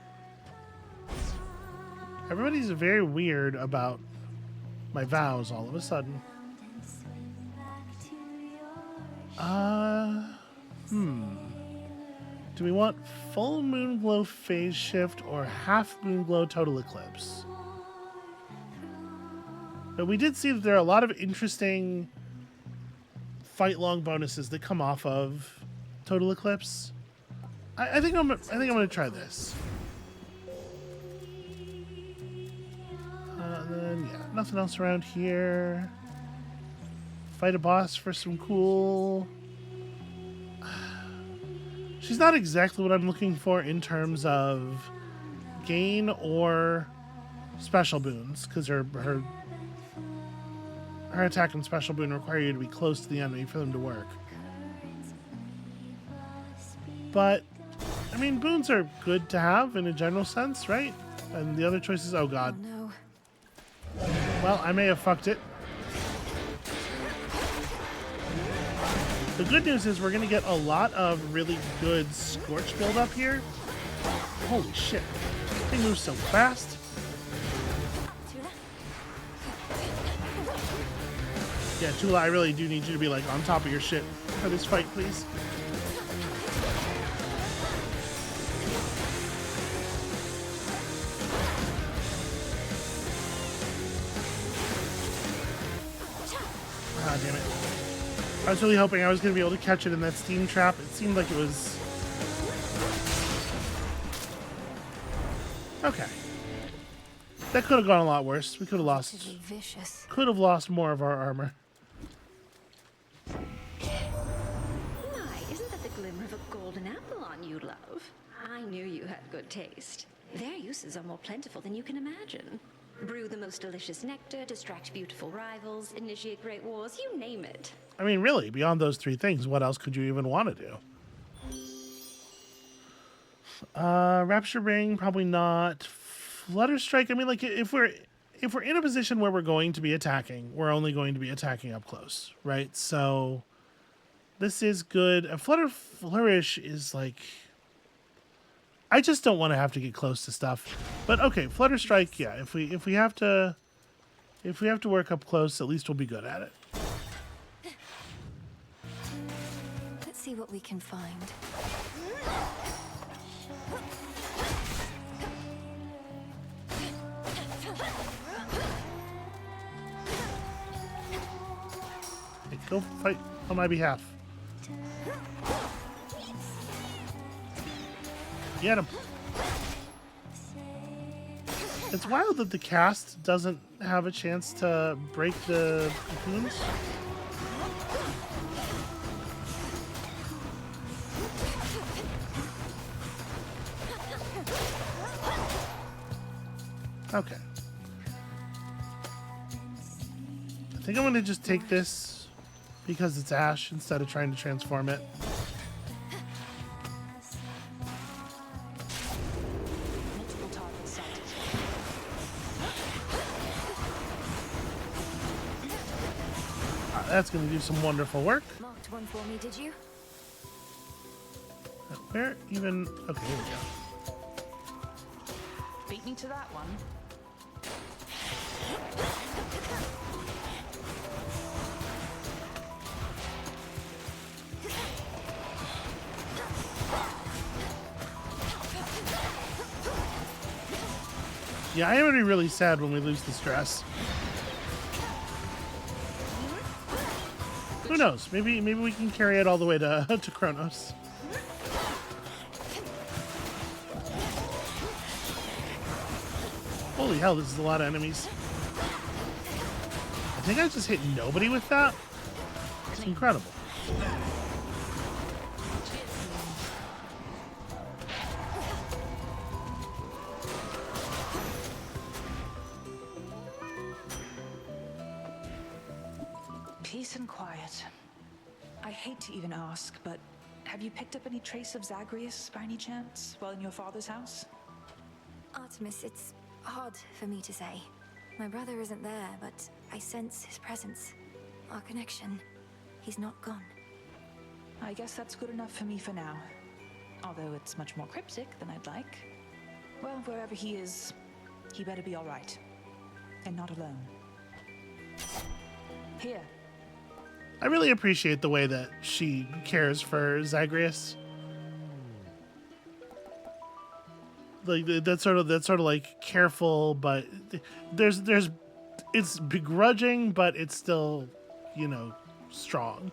Everybody's very weird about my vows all of a sudden. Do we want full moon glow phase shift or half moon glow total eclipse? But we did see that there are a lot of interesting fight long bonuses that come off of total eclipse. I think I'm gonna try this. Then yeah, nothing else around here. Fight a boss for some cool. She's not exactly what I'm looking for in terms of gain or special boons, because her attack and special boon require you to be close to the enemy for them to work. But I mean, boons are good to have in a general sense, right? And the other choices, oh god. Oh, no. Well, I may have fucked it. The good news is we're going to get a lot of really good Scorch build up here. Holy shit. They move so fast. Yeah, Tula, I really do need you to be like on top of your shit for this fight, please. Ah, damn it. I was really hoping I was going to be able to catch it in that steam trap. It seemed like it was... Okay. That could have gone a lot worse. We could have lost... Vicious. Could have lost more of our armor. My, isn't that the glimmer of a golden apple on you, love? I knew you had good taste. Their uses are more plentiful than you can imagine. Brew the most delicious nectar, distract beautiful rivals, initiate great wars, you name it. I mean, really, beyond those three things, what else could you even want to do? Rapture Ring, probably not. Flutter Strike, I mean, like, if we're in a position where we're going to be attacking, we're only going to be attacking up close, right? So this is good. A Flourish is like... I just don't want to have to get close to stuff. But okay, Flutter Strike, yeah, if we have to work up close, at least we'll be good at it. Let's see what we can find. Hey, go fight on my behalf. Get him. It's wild that the cast doesn't have a chance to break the cocoons. Okay. I think I'm going to just take this because it's Ash instead of trying to transform it. That's going to do some wonderful work. Marked one for me, did you? Where even... Okay, here we go. Beat me to that one. Yeah, I am going to be really sad when we lose the stress. Who knows? Maybe we can carry it all the way to Chronos. Holy hell, this is a lot of enemies. I think I just hit nobody with that. It's incredible. Peace and quiet. I hate to even ask, but have you picked up any trace of Zagreus by any chance while in your father's house? Artemis, it's hard for me to say. My brother isn't there, but I sense his presence. Our connection. He's not gone. I guess that's good enough for me for now. Although it's much more cryptic than I'd like. Well, wherever he is, he better be all right. And not alone. Here. I really appreciate the way that she cares for Zagreus. Like that's sort of like careful, but there's it's begrudging, but it's still, you know, strong.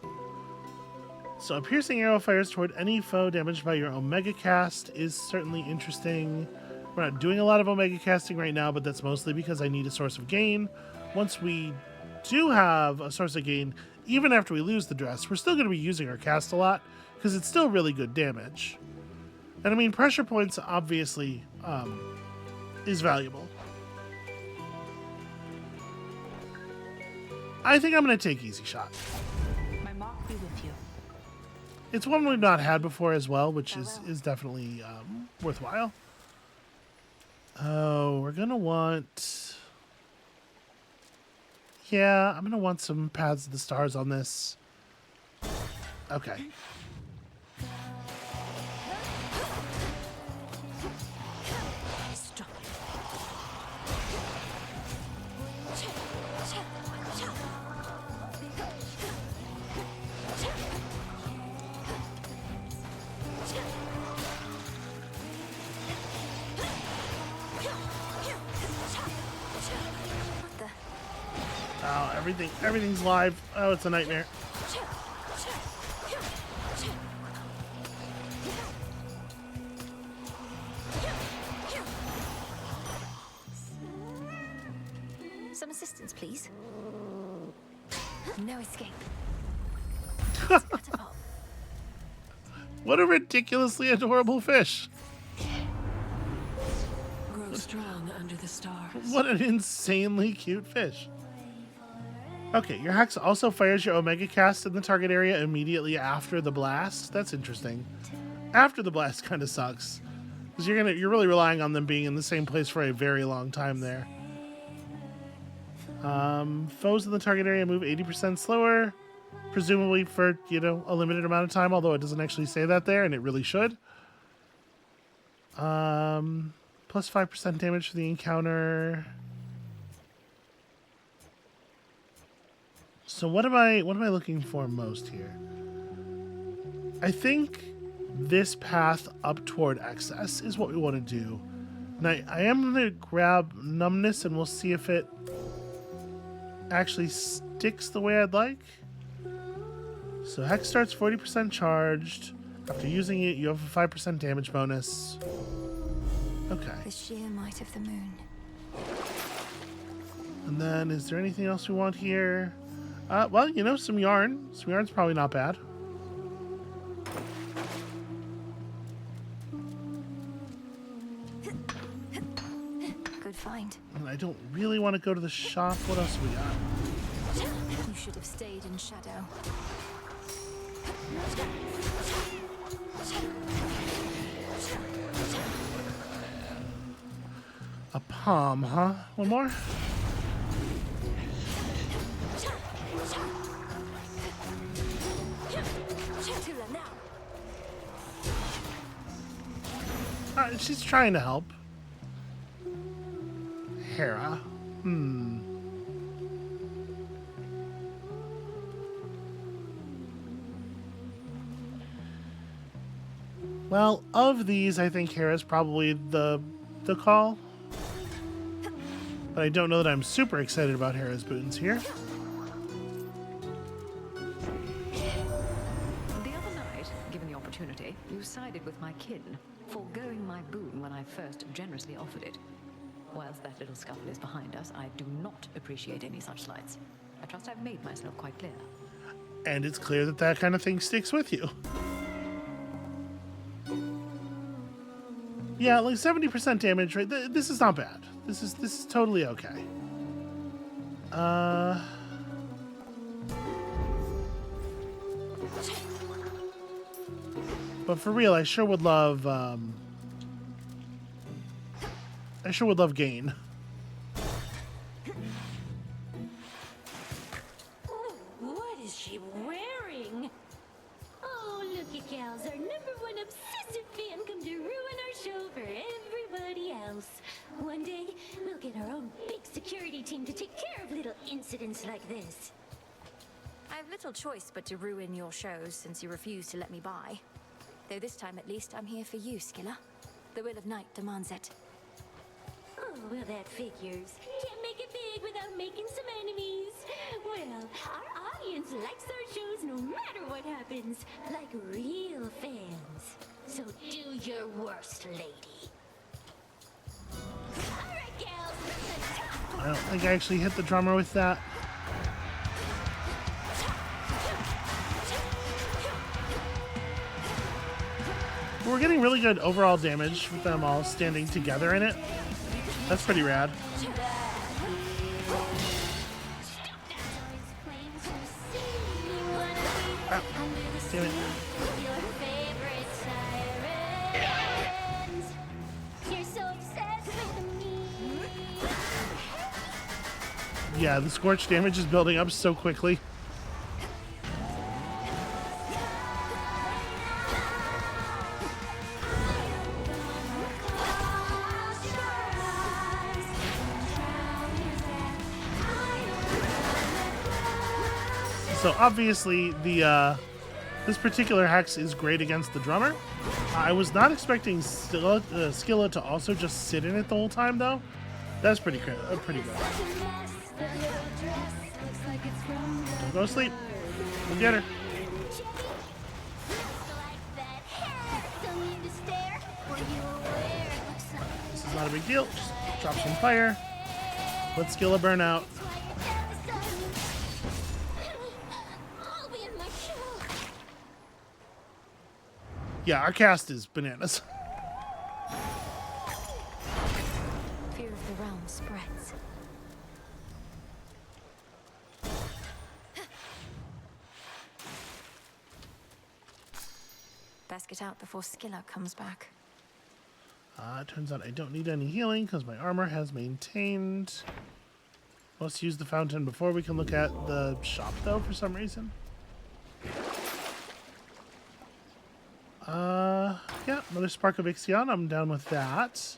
So a piercing arrow fires toward any foe damaged by your Omega cast is certainly interesting. We're not doing a lot of Omega casting right now, but that's mostly because I need a source of gain. Once we do have a source of gain, even after we lose the dress, we're still going to be using our cast a lot because it's still really good damage. And I mean, pressure points obviously is valuable. I think I'm going to take Easy Shot. My mark be with you. It's one we've not had before as well, which is definitely worthwhile. Oh, we're going to want... Yeah, I'm going to want some Paths of the Stars on this. Okay. Oh, everything's live. Oh, it's a nightmare. Some assistance, please. No escape. What a ridiculously adorable fish. Grow strong under the stars. What an insanely cute fish. Okay, your Hex also fires your Omega cast in the target area immediately after the blast. That's interesting. After the blast kind of sucks, because you're really relying on them being in the same place for a very long time there. Foes in the target area move 80% slower, presumably for, you know, a limited amount of time, although it doesn't actually say that there, and it really should. Plus 5% damage for the encounter. So what am I looking for most here? I think this path up toward excess is what we want to do. And I am going to grab numbness and we'll see if it actually sticks the way I'd like. So Hex starts 40% charged. After using it, you have a 5% damage bonus. Okay. The sheer might of the moon. And then is there anything else we want here? Well, you know, some yarn. Some yarn's probably not bad. Good find. And I don't really want to go to the shop. What else we got? You should have stayed in shadow. A palm, huh? One more? She's trying to help. Hera. Well, of these, I think Hera's probably the call. But I don't know that I'm super excited about Hera's boons here. The other night, given the opportunity, you sided with my kin, foregoing my boon when I first generously offered it. Whilst that little scuffle is behind us, I do not appreciate any such slights. I trust I've made myself quite clear. And it's clear that that kind of thing sticks with you. Yeah, like 70% damage, right? This is not bad. This is totally okay. But for real, I sure would love Gain. What is she wearing? Oh, look at gals, our #1 obsessive fan come to ruin our show for everybody else. One day, we'll get our own big security team to take care of little incidents like this. I have little choice but to ruin your shows since you refuse to let me by. Though this time at least I'm here for you, Skilla. The will of Night demands it. Oh, well, that figures. Can't make it big without making some enemies. Well, our audience likes our shows no matter what happens, like real fans. So do your worst, lady. All right, gals, the top. I don't think I actually hit the drummer with that. We're getting really good overall damage with them all standing together in it. That's pretty rad. Oh, damn it. Yeah, the scorch damage is building up so quickly. So obviously the this particular hex is great against the drummer. I was not expecting Skilla to also just sit in it the whole time though. That's pretty good. Don't go to sleep. We'll get her. This is not a big deal. Just drop some fire. Let Skilla burn out. Yeah, our cast is bananas. Fear of the realm spreads. Best get out before Skilla comes back. It turns out I don't need any healing because my armor has maintained. Let's use the fountain before we can look at the shop though for some reason. Yeah, another Spark of Ixion. I'm down with that.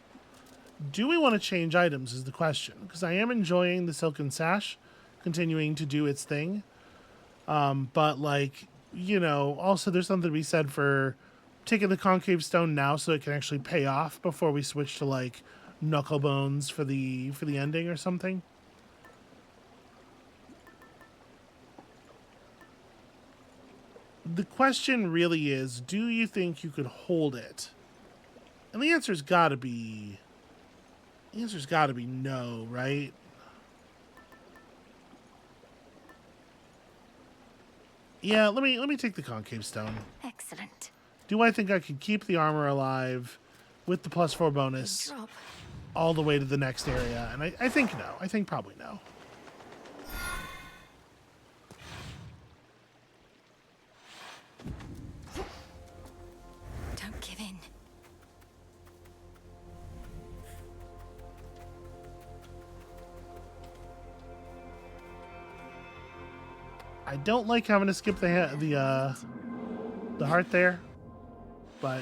Do we want to change items is the question. Because I am enjoying the Silken Sash continuing to do its thing. But, like, you know, also there's something to be said for taking the Concave Stone now so it can actually pay off before we switch to, like, Knuckle Bones for the ending or something. The question really is, do you think you could hold it? And the answer's gotta be no, right? Yeah, let me take the Concave Stone. Excellent. Do I think I could keep the armor alive with the +4 bonus all the way to the next area? And I think no. I think probably no. Don't give in. I don't like having to skip the heart there, but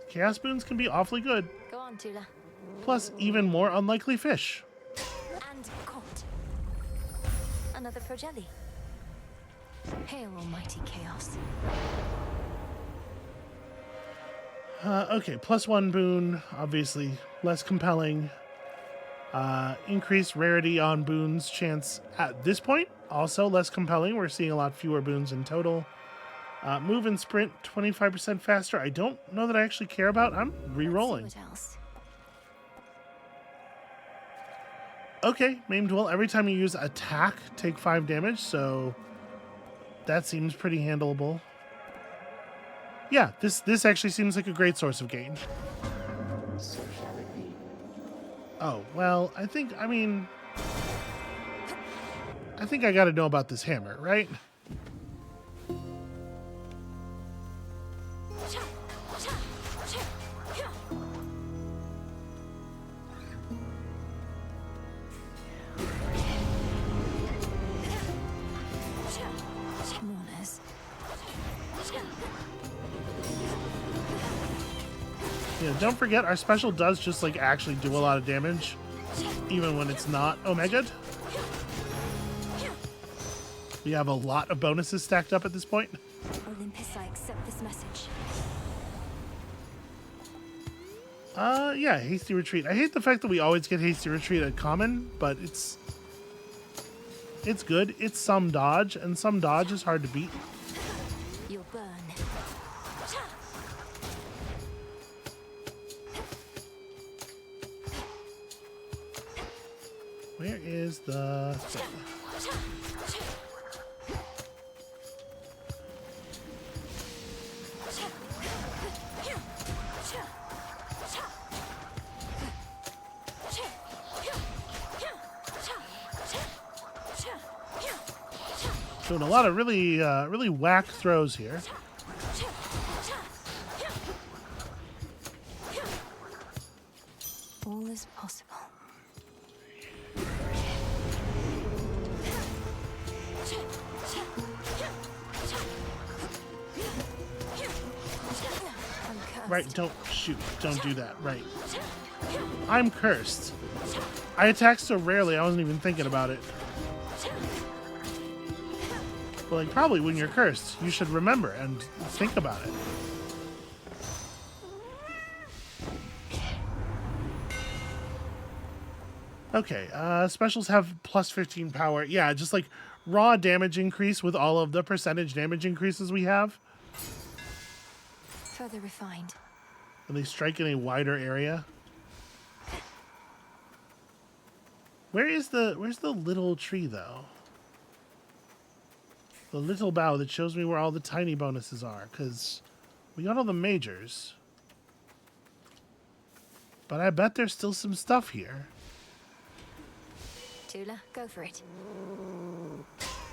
Chaos Boons can be awfully good. Go on, Tula. Plus, even more unlikely fish. And caught. Another Projelly. Hail, almighty chaos. Okay, +1 boon, obviously less compelling. Increased rarity on boons chance at this point, also less compelling. We're seeing a lot fewer boons in total. Move and sprint 25% faster. I don't know that I actually care about. I'm re-rolling. Okay, Maimed Will. Every time you use attack, take 5 damage, so that seems pretty handleable. Yeah, this actually seems like a great source of gain. So shall it be. Oh, well, I think I gotta know about this hammer, right? Yeah, don't forget our special does just like actually do a lot of damage, even when it's not Omega. We have a lot of bonuses stacked up at this point. Olympus, I accept this message. Yeah, hasty retreat. I hate the fact that we always get hasty retreat at common, but it's good. It's some dodge, and some dodge is hard to beat. You'll burn. Where is the thing? Doing a lot of really whack throws here. All is possible. Right, don't shoot. Don't do that. Right. I'm cursed. I attack so rarely, I wasn't even thinking about it. Well, like, probably when you're cursed, you should remember and think about it. Okay, specials have plus 15 power. Yeah, just like raw damage increase with all of the percentage damage increases we have. Further refined. And they strike in a wider area. Where's the little tree though? The little bough that shows me where all the tiny bonuses are, because we got all the majors. But I bet there's still some stuff here. Tula, go for it.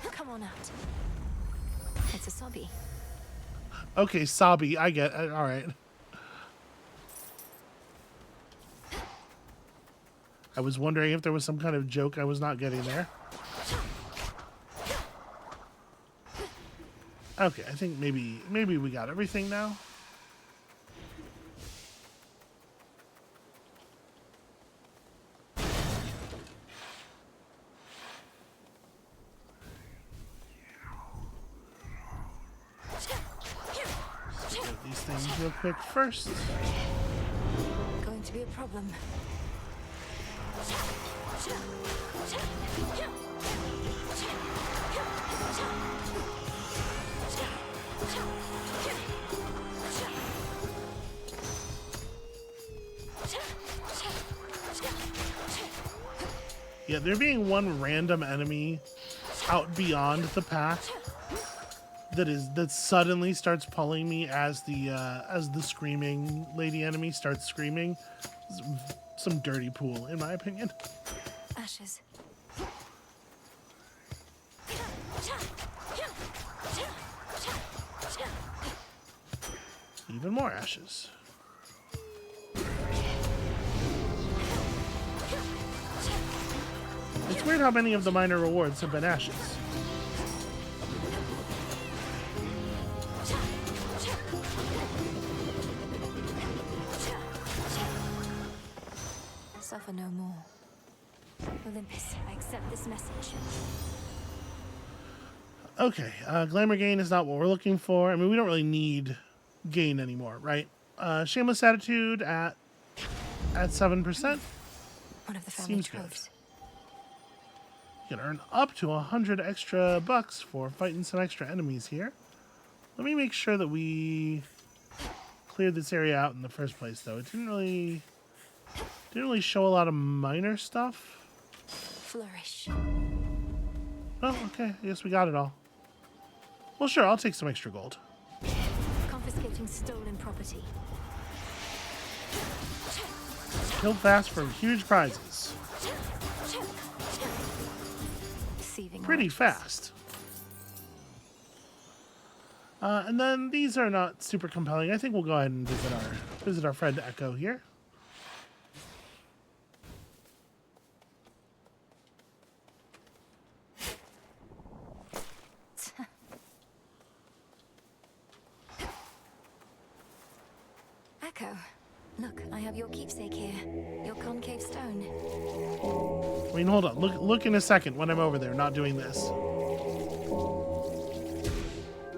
Come on out. It's a sobby. Okay, Sabi, I get it. All right. I was wondering if there was some kind of joke I was not getting there. Okay, I think maybe we got everything now. Get these things real quick first. Going to be a problem. Yeah, there being one random enemy out beyond the path that suddenly starts pulling me as the screaming lady enemy starts screaming. Some dirty pool, in my opinion. Ashes. Even more ashes. It's weird how many of the minor rewards have been ashes. Suffer no more. Olympus, I accept this message. Okay, glamour gain is not what we're looking for. I mean, we don't really need gain anymore, right? Shameless attitude at 7%. One of the family Seems tropes. You can earn up to 100 extra bucks for fighting some extra enemies here. Let me make sure that we cleared this area out in the first place, though. It didn't really show a lot of minor stuff. Flourish. Oh, okay. I guess we got it all. Well, sure. I'll take some extra gold. Confiscating stolen property. Kill fast for huge prizes. Pretty fast. And then these are not super compelling. I think we'll go ahead and visit our friend Echo here. Echo, Look, I have your keepsake here. Your concave stone. I mean, hold on. Look in a second when I'm over there, not doing this.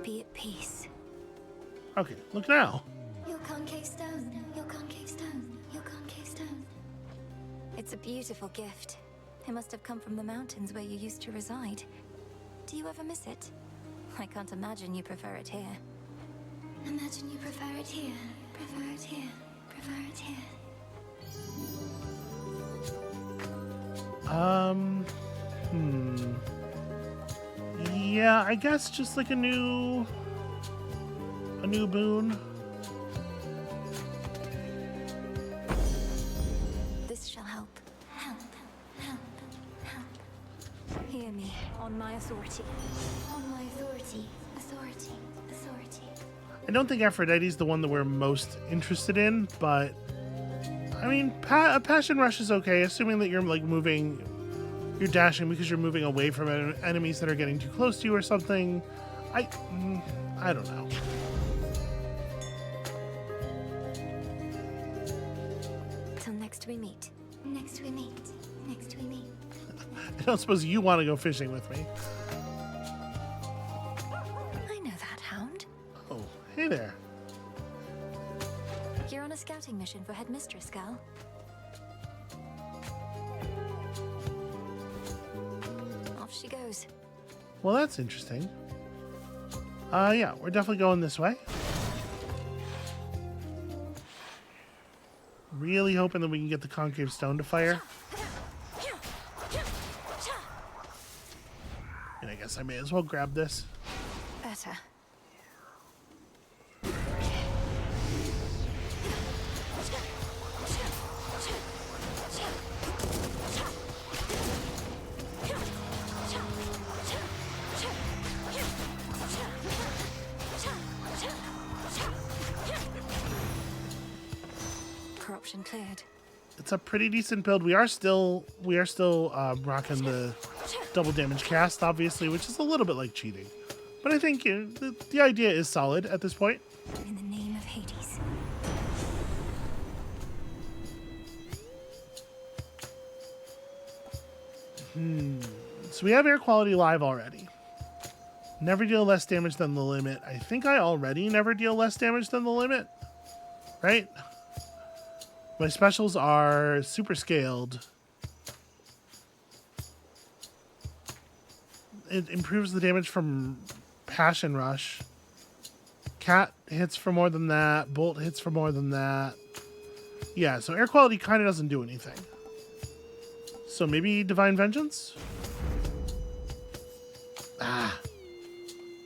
Be at peace. Okay, look now. Your concave stone. Your concave stone. Your concave stone. It's a beautiful gift. It must have come from the mountains where you used to reside. Do you ever miss it? I can't imagine you prefer it here. Imagine you prefer it here. Prefer it here. Prefer it here. Yeah, I guess just like a new boon. This shall help. Help. Help. Help. Hear me, on my authority. On my authority. Authority. Authority. I don't think Aphrodite's the one that we're most interested in, but I mean, a passion rush is okay, assuming that you're like you're dashing because you're moving away from enemies that are getting too close to you or something. I don't know. Till next we meet. Next we meet. Next we meet. I don't suppose you want to go fishing with me. I know that, Hound. Oh, hey there. You're on a scouting mission for Headmistress, gal. Off she goes. Well, that's interesting. Yeah, we're definitely going this way. Really hoping that we can get the concave stone to fire. And I guess I may as well grab this. Better. Corruption cleared. It's a pretty decent build. We are still rocking the double damage cast, obviously, which is a little bit like cheating. But I think the idea is solid at this point. In the name of Hades. So we have air quality live already. Never deal less damage than the limit. I think I already never deal less damage than the limit. Right? My specials are super scaled. It improves the damage from Passion Rush. Cat hits for more than that. Bolt hits for more than that. Yeah, so air quality kind of doesn't do anything. So maybe Divine Vengeance?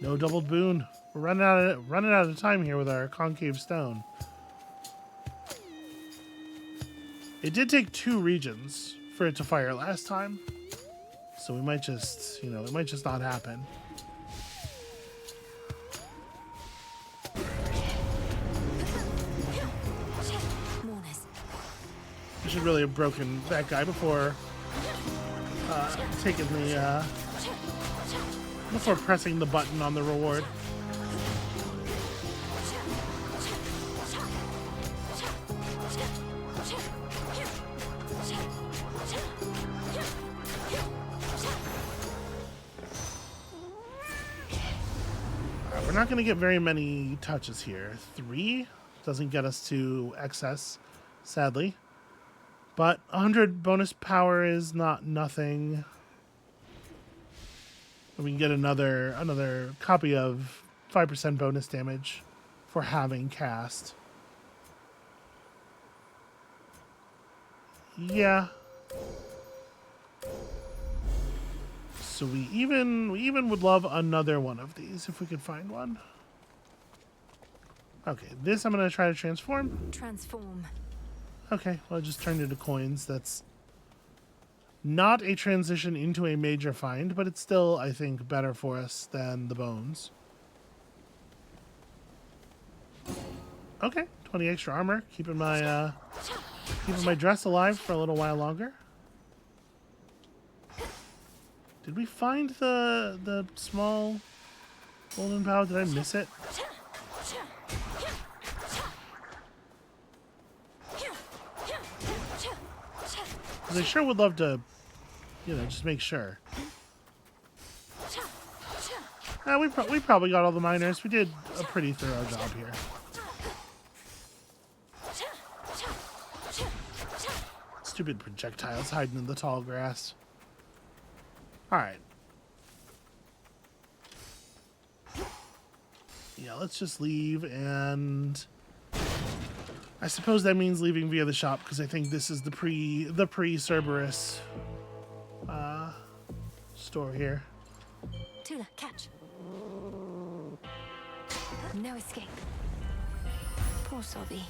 No doubled boon. We're running out of time here with our concave stone. It did take 2 regions for it to fire last time. So we might just, it might just not happen. I should really have broken that guy before before pressing the button on the reward. We're not going to get very many touches here. 3 doesn't get us to excess, sadly. But 100 bonus power is not nothing. We can get another copy of 5% bonus damage for having cast. Yeah. So we even would love another one of these if we could find one. Okay, this I'm gonna try to transform. Transform. Okay, well I just turned into coins. That's not a transition into a major find, but it's still, I think, better for us than the bones. Okay, 20 extra armor, keeping my dress alive for a little while longer. Did we find the small golden power? Did I miss it? Because I sure would love to, you know, just make sure. We probably got all the miners. We did a pretty thorough job here. Stupid projectiles hiding in the tall grass. Alright. Yeah, let's just leave, and I suppose that means leaving via the shop, because I think this is the pre-Cerberus store here. Tula, catch. No escape. Poor Sobby.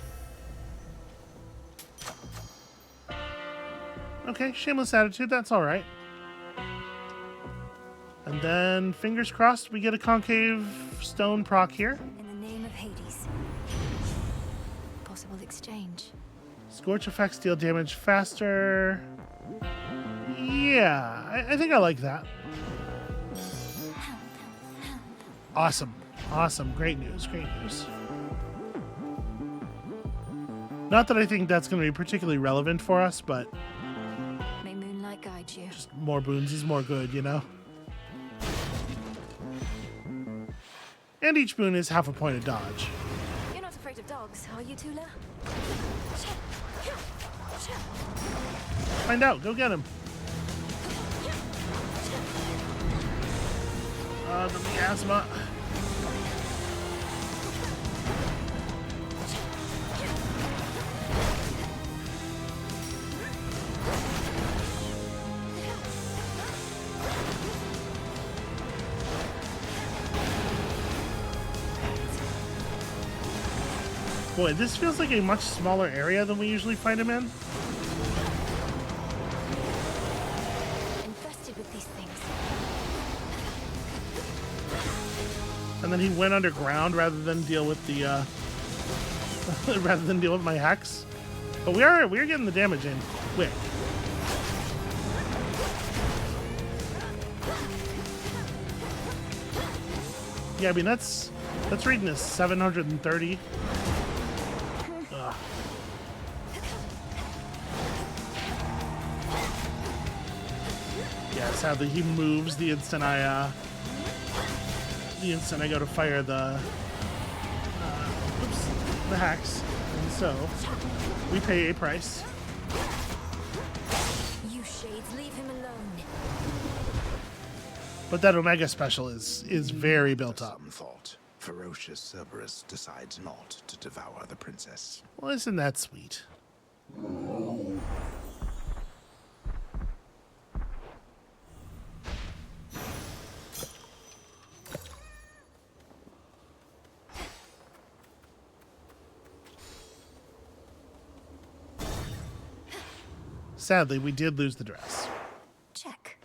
Okay, shameless attitude, that's alright. And then, fingers crossed, we get a concave stone proc here. In the name of Hades. Possible exchange. Scorch effects deal damage faster. Yeah, I think I like that. Awesome. Awesome. Great news. Great news. Not that I think that's going to be particularly relevant for us, but May moonlight guide you. just more boons is more good, you know? And each boon is half a point of dodge. You're not afraid of dogs, are you, Tula? Find out. Go get him. The miasma. Boy, this feels like a much smaller area than we usually find him in. Infested with these things. And then he went underground rather than deal with the rather than deal with my hex. But we're getting the damage in quick. Yeah, I mean that's reading as 730. Ugh. Yeah, sadly he moves the instant I go to fire the hacks, and so we pay a price. You shades, leave him alone. But that Omega special is very built up. Some thought ferocious Cerberus decides not to devour the princess. Well, isn't that sweet? Sadly, we did lose the dress. Check.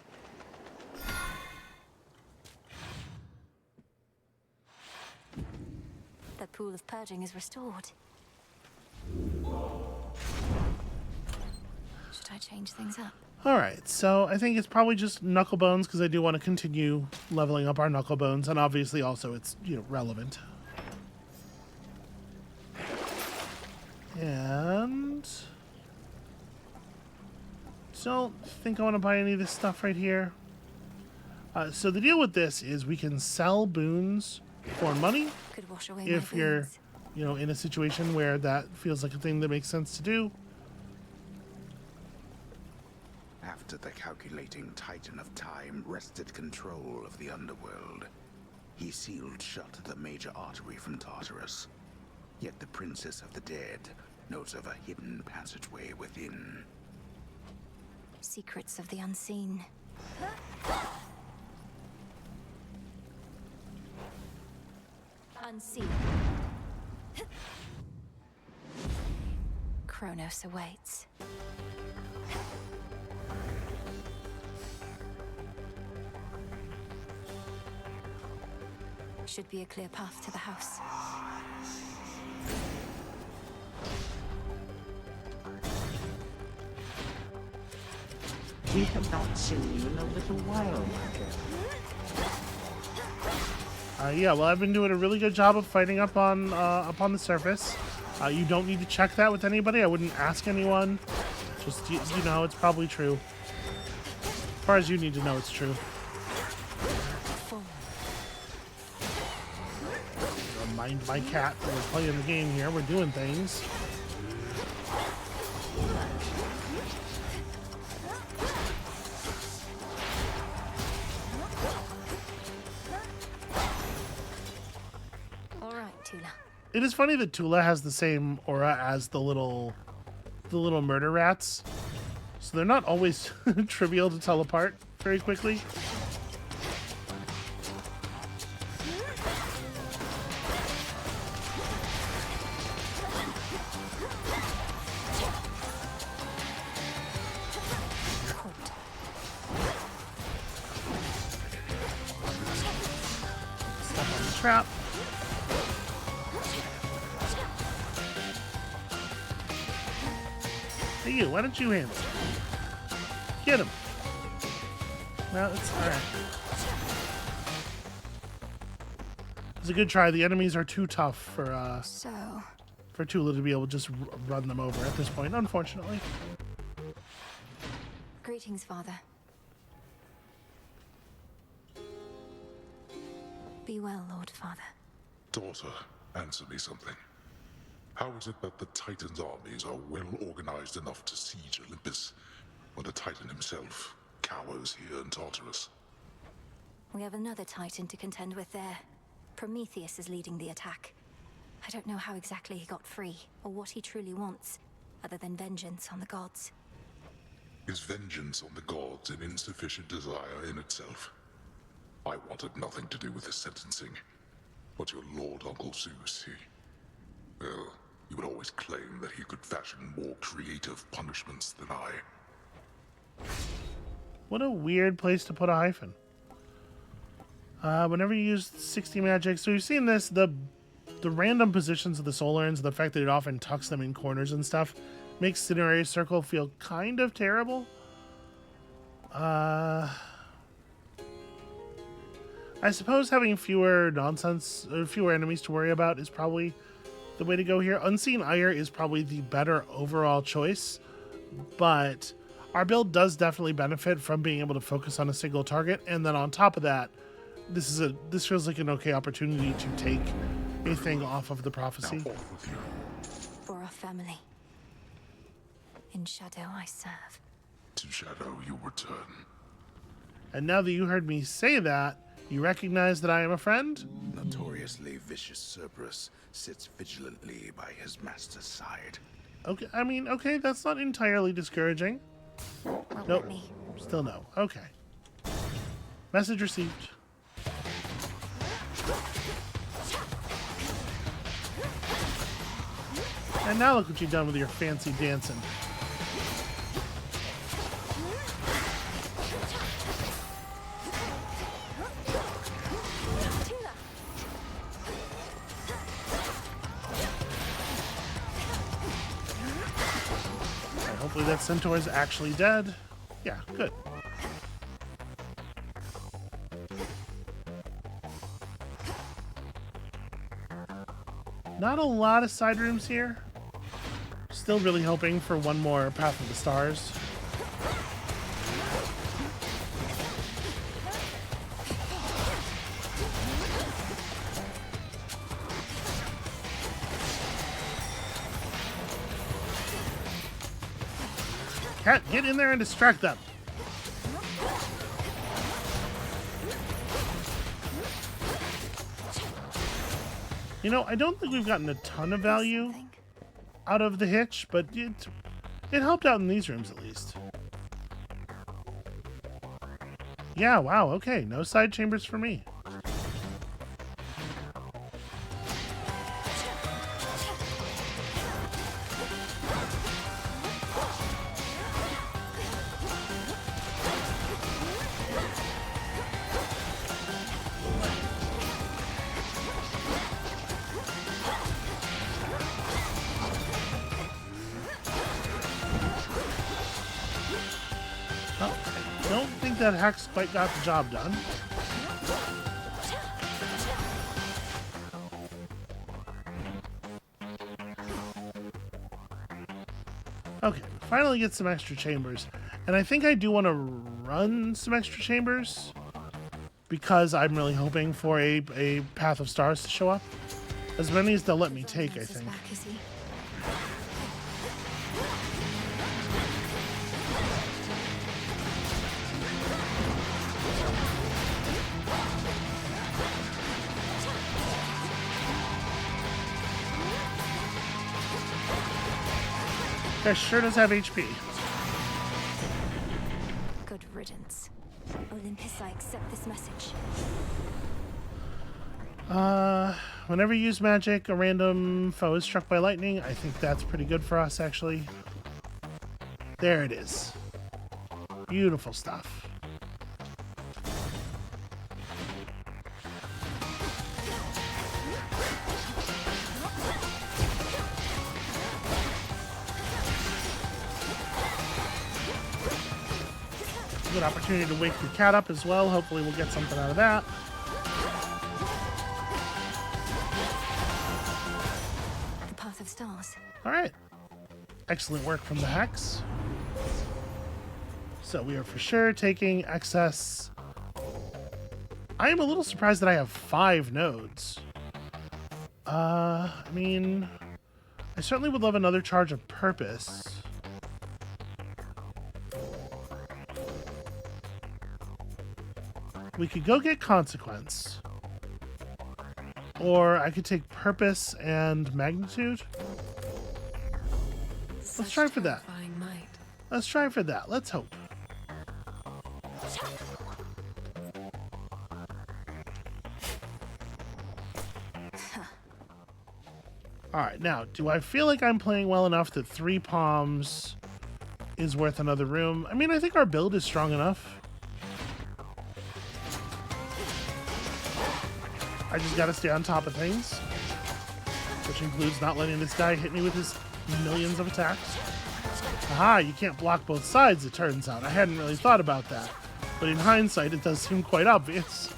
The pool of purging is restored. Should I change things up? Alright, so I think it's probably just knuckle bones because I do want to continue leveling up our knuckle bones, and obviously also it's, you know, relevant. And don't think I want to buy any of this stuff right here. So the deal with this is we can sell boons for money Could wash away if my you're, boons. you know, in a situation where that feels like a thing that makes sense to do. After the calculating Titan of Time wrested control of the Underworld, he sealed shut the major artery from Tartarus. Yet the Princess of the Dead knows of a hidden passageway within. Secrets of the unseen. Unseen. Chronos awaits. Should be a clear path to the house. We have not seen you in a little while, Mother. Yeah, well, I've been doing a really good job of fighting up on the surface. You don't need to check that with anybody. I wouldn't ask anyone Just, you know, it's probably true. As far as you need to know, it's true. Don't mind my cat. We're playing the game here. We're doing things. All right, Tula. It is funny that Tula has the same aura as the little murder rats. So they're not always trivial to tell apart very quickly. Step on the trap. Hey you, why don't you handle it? Get him. Well, it's alright. It's a good try. The enemies are too tough for Tula to be able to just run them over at this point, unfortunately. Greetings, Father. Be well, Lord Father. Daughter, answer me something. How is it that the Titan's armies are well organized enough to siege Olympus when the Titan himself cowers here in Tartarus? We have another Titan to contend with there. Prometheus is leading the attack. I don't know how exactly he got free, or what he truly wants, other than vengeance on the gods. Is vengeance on the gods an insufficient desire in itself? I wanted nothing to do with his sentencing, but your Lord Uncle Zeus, well, he would always claim that he could fashion more creative punishments than I. What a weird place to put a hyphen. Whenever you use 60 magic, so we've seen this, the random positions of the soul urns, the fact that it often tucks them in corners and stuff, makes Cinerary Circle feel kind of terrible. I suppose having fewer enemies to worry about is probably the way to go here. Unseen Ire is probably the better overall choice, but our build does definitely benefit from being able to focus on a single target, and then on top of that, this feels like an okay opportunity to take a thing off of the prophecy. For our family. In shadow I serve. To shadow you return. And now that you heard me say that, you recognize that I am a friend? Notoriously vicious Cerberus sits vigilantly by his master's side. Okay, I mean, okay, that's not entirely discouraging. Nope, still no. Okay. Message received. And now look what you've done with your fancy dancing. Hopefully that centaur is actually dead. Yeah, good. Not a lot of side rooms here. Still really hoping for one more Path of the Stars. Cat, get in there and distract them. You know, I don't think we've gotten a ton of value out of the hitch, but it helped out in these rooms at least. Yeah, wow, okay, no side chambers for me. That Hex quite got the job done. Okay, finally get some extra chambers. And I think I do want to run some extra chambers because I'm really hoping for a Path of Stars to show up. As many as they'll let me take, I think. Guy sure does have HP. Good riddance. Olympus, I accept this message. Whenever you use magic, a random foe is struck by lightning. I think that's pretty good for us, actually. There it is. Beautiful stuff. Good opportunity to wake your cat up as well. Hopefully we'll get something out of that. The Path of Stars. All right. Excellent work from the Hex. So we are for sure taking excess. I am a little surprised that I have 5 nodes. I mean, I certainly would love another charge of purpose. We could go get Consequence. Or I could take Purpose and Magnitude. Let's try for that. Let's try for that. Let's hope. Alright, now, do I feel like I'm playing well enough that 3 palms is worth another room? I mean, I think our build is strong enough. I just gotta stay on top of things, which includes not letting this guy hit me with his millions of attacks. Aha, you can't block both sides, it turns out. I hadn't really thought about that, but in hindsight, it does seem quite obvious.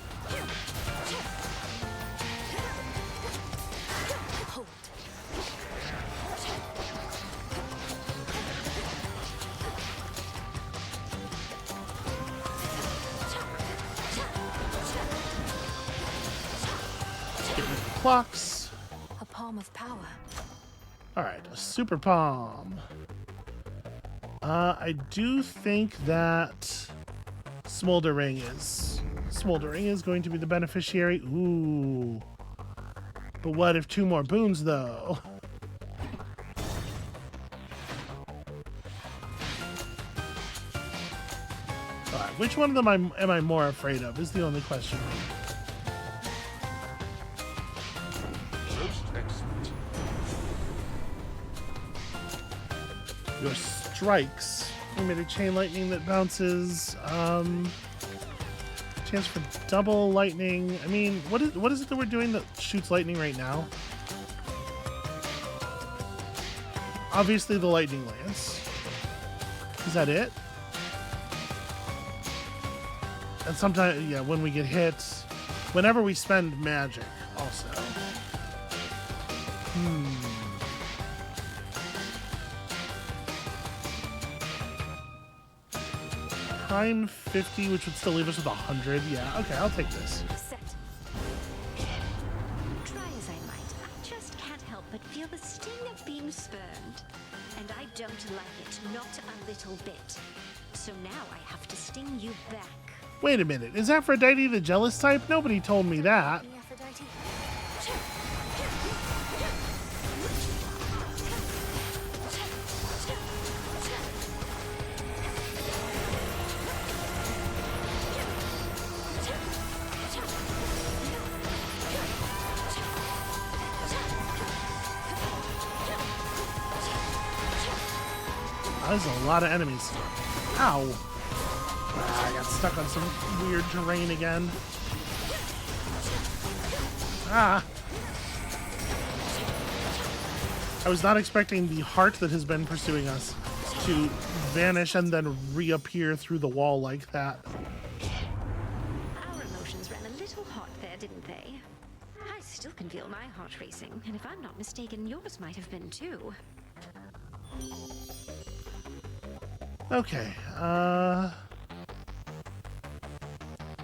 Clocks. A palm of power. Alright, a super palm. I do think that Smoldering is going to be the beneficiary. Ooh. But what if 2 more boons, though? Alright, which one of them am I more afraid of is the only question. Your strikes. Animated chain lightning that bounces. Chance for double lightning. I mean, what is it that we're doing that shoots lightning right now? Obviously the lightning lance. Is that it? And sometimes, yeah, when we get hit, whenever we spend magic, also. Time 50, which would still leave us with 100. Yeah, okay, I'll take this. Set. Try as I might, I just can't help but feel the sting of being spurned. And I don't like it, not a little bit. So now I have to sting you back. Wait a minute, is Aphrodite the jealous type? Nobody told me that. There's a lot of enemies. Ow. I got stuck on some weird terrain again. Ah. I was not expecting the heart that has been pursuing us to vanish and then reappear through the wall like that. Our emotions ran a little hot there, didn't they? I still can feel my heart racing, and if I'm not mistaken, yours might have been too. Okay.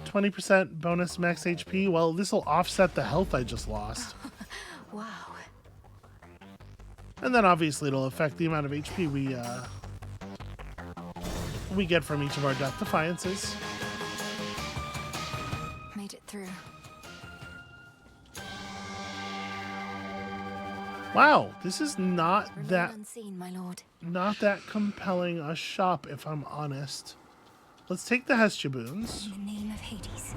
20% bonus max HP. Well, this will offset the health I just lost. Wow. And then obviously it'll affect the amount of HP we get from each of our Death Defiances. Made it through. Wow, this is not Remain that unseen, my lord. not that compelling a shop, if I'm honest. Let's take the Hestia boons. In the name of Hades.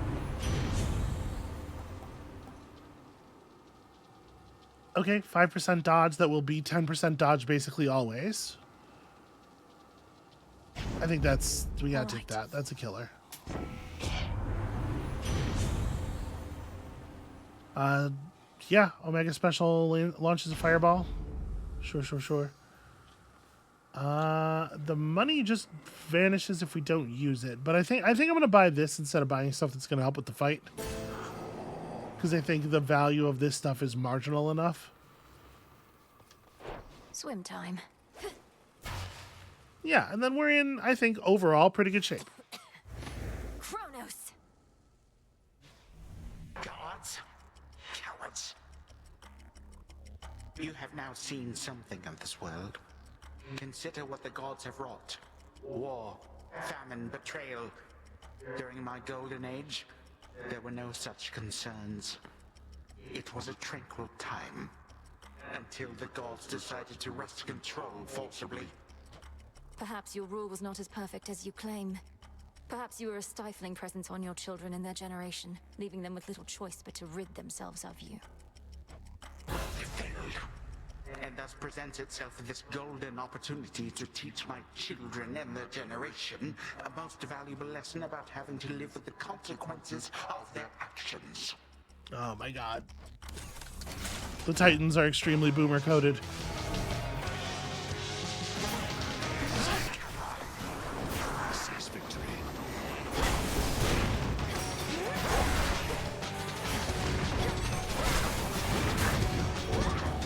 Okay, 5% dodge. That will be 10% dodge basically always. I think that's... we gotta take that. That's a killer. Yeah, Omega Special launches a fireball. Sure. The money just vanishes if we don't use it. But I think I'm gonna buy this instead of buying stuff that's gonna help with the fight. Because I think the value of this stuff is marginal enough. Swim time. Yeah, and then we're in, I think, overall pretty good shape. Chronos! Gods? Cowards. You have now seen something of this world. Consider what the gods have wrought. War, famine, betrayal. During my golden age, there were no such concerns. It was a tranquil time. Until the gods decided to wrest control forcibly. Perhaps your rule was not as perfect as you claim. Perhaps you were a stifling presence on your children and their generation, leaving them with little choice but to rid themselves of you. They failed. And thus presents itself this golden opportunity to teach my children and their generation a most valuable lesson about having to live with the consequences of their actions. Oh my god. The Titans are extremely boomer coded.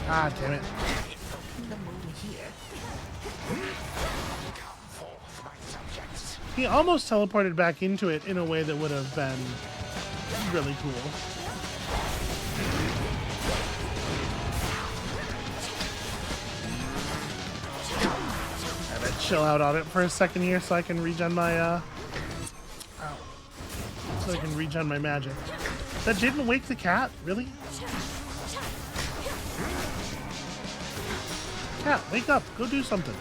Ah, damn it. He almost teleported back into it in a way that would have been really cool. I better chill out on it for a second here so I can regen my, ow. So I can regen my magic. That didn't wake the cat? Really? Cat, wake up. Go do something.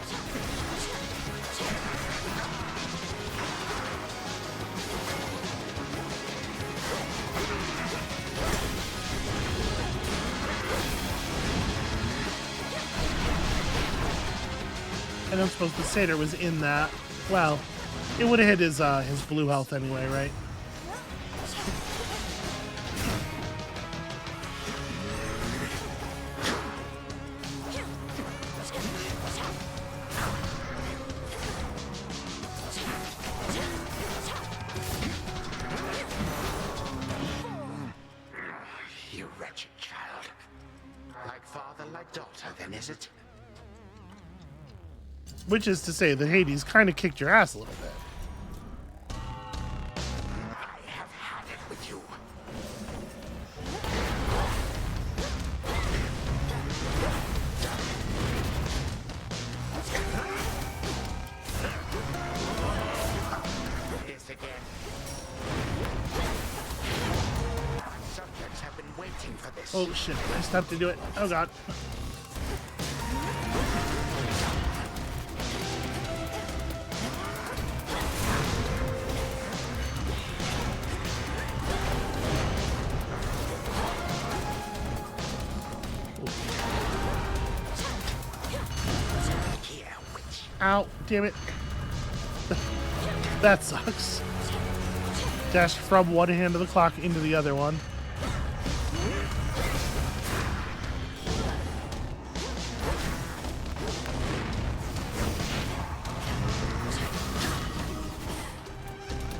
I don't suppose the satyr was in that. Well, it would have hit his blue health anyway, right? You wretched child. Like father, like daughter, then, is it? Which is to say that Hades kind of kicked your ass a little bit. I have had it with you. This again. My subjects have been waiting for this. Oh shit, I stepped into it. Oh god. Ow, damn it. That sucks. Dashed from one hand of the clock into the other one.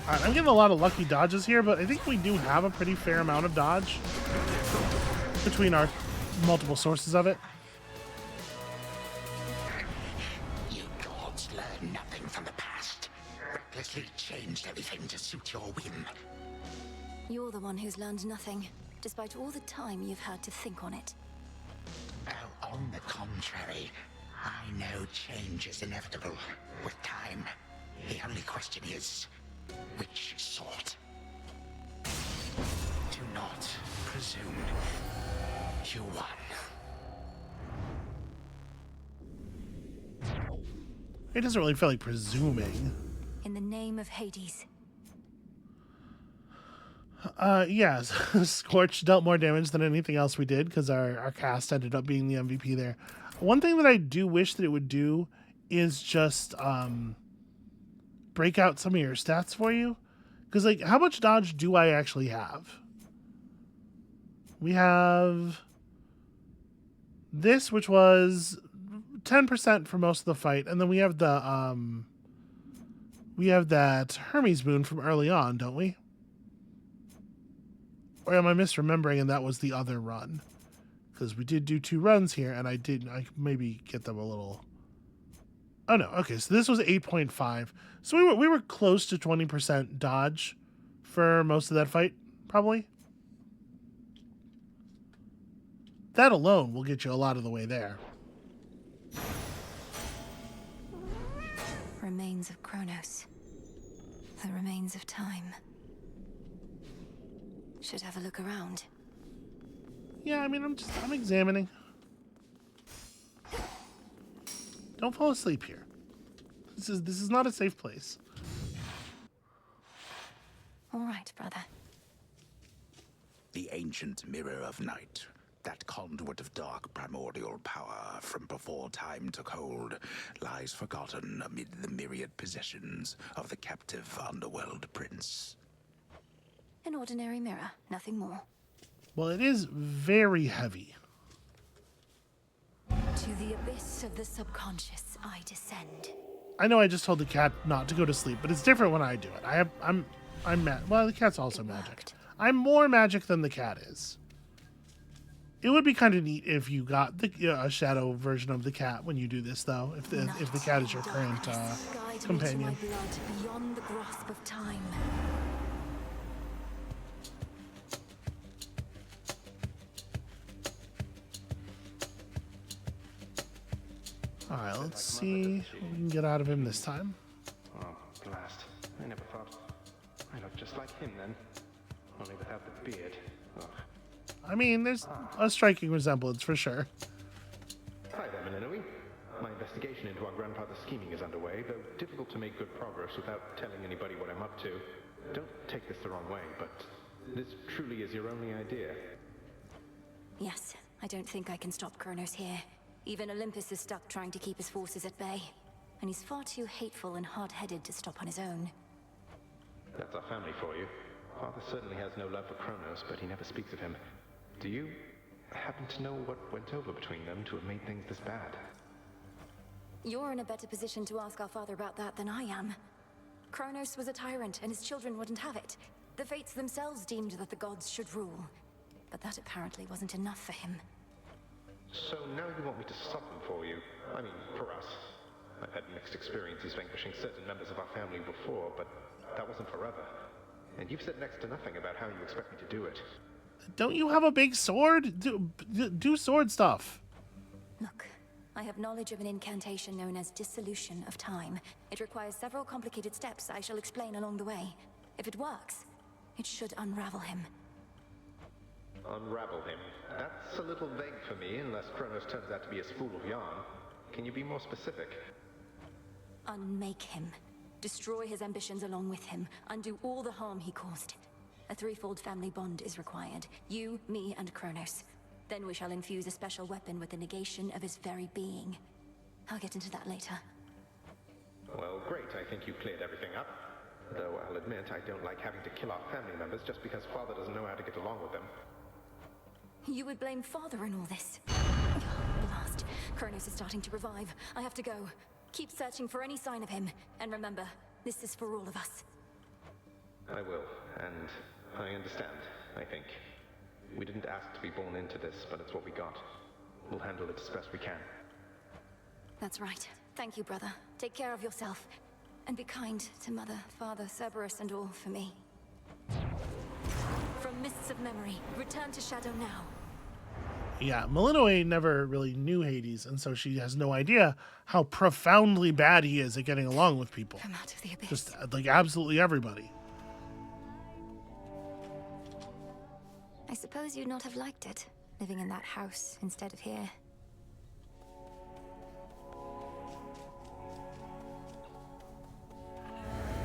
Alright, I'm getting a lot of lucky dodges here, but I think we do have a pretty fair amount of dodge between our multiple sources of it. You gods learn nothing from the past. deliberately changed everything to suit your whim. You're the one who's learned nothing, despite all the time you've had to think on it. Oh, on the contrary, I know change is inevitable with time. The only question is, which sort? Do not presume. You won. It doesn't really feel like presuming. In the name of Hades. Yes. Scorch dealt more damage than anything else we did because our cast ended up being the MVP there. One thing that I do wish that it would do is just break out some of your stats for you. Because, like, how much dodge do I actually have? We have this, which was 10% for most of the fight, and then we have the we have that Hermes boon from early on, don't we? Or am I misremembering and that was the other run? Because we did do 2 runs here, and I maybe get them a little... Oh no, okay, so this was 8.5. So we were close to 20% dodge for most of that fight, probably. That alone will get you a lot of the way there. Remains of Chronos. The remains of time. Should have a look around. Yeah, I mean, I'm examining. Don't fall asleep here. This is not a safe place. All right, brother. The ancient mirror of night, that conduit of dark primordial power from before time took hold, lies forgotten amid the myriad possessions of the captive Underworld prince. An ordinary mirror, nothing more. Well, it is very heavy. To the abyss of the subconscious, I descend. I know I just told the cat not to go to sleep, but it's different when I do it. I'm mad. Well, the cat's also magic. I'm more magic than the cat is. It would be kind of neat if you got a shadow version of the cat when you do this, though. If the cat is your current companion. Guide me to my blood beyond the grasp of time. All right, let's see what we can get out of him this time. Oh, blast. I never thought I looked just like him then. Only without the beard. Ugh. I mean, there's a striking resemblance for sure. Hi there, Melinoi. My investigation into our grandfather's scheming is underway, though difficult to make good progress without telling anybody what I'm up to. Don't take this the wrong way, but this truly is your only idea. Yes, I don't think I can stop Chronos here. Even Olympus is stuck trying to keep his forces at bay. And he's far too hateful and hard-headed to stop on his own. That's our family for you. Father certainly has no love for Chronos, but he never speaks of him. Do you happen to know what went over between them to have made things this bad? You're in a better position to ask our father about that than I am. Chronos was a tyrant, and his children wouldn't have it. The fates themselves deemed that the gods should rule. But that apparently wasn't enough for him. So now you want me to stop them for you? I mean, for us. I've had mixed experiences vanquishing certain members of our family before, but that wasn't forever. And you've said next to nothing about how you expect me to do it. Don't you have a big sword? Do sword stuff. Look, I have knowledge of an incantation known as Dissolution of Time. It requires several complicated steps I shall explain along the way. If it works, it should unravel him. Unravel him? That's a little vague for me, unless Chronos turns out to be a spool of yarn. Can you be more specific? Unmake him. Destroy his ambitions along with him. Undo all the harm he caused. A threefold family bond is required. You, me, and Chronos. Then we shall infuse a special weapon with the negation of his very being. I'll get into that later. Well, great. I think you cleared everything up. Though I'll admit I don't like having to kill our family members just because Father doesn't know how to get along with them. You would blame Father in all this? Blast. Chronos is starting to revive. I have to go. Keep searching for any sign of him. And remember, this is for all of us. I will, and I understand, I think. We didn't ask to be born into this, but it's what we got. We'll handle it as best we can. That's right. Thank you, brother. Take care of yourself. And be kind to Mother, Father, Cerberus, and all for me. From mists of memory, return to Shadow now. Yeah, Malinois never really knew Hades, and so she has no idea how profoundly bad he is at getting along with people. Come out of the abyss. Just like absolutely everybody. I suppose you'd not have liked it, living in that house instead of here.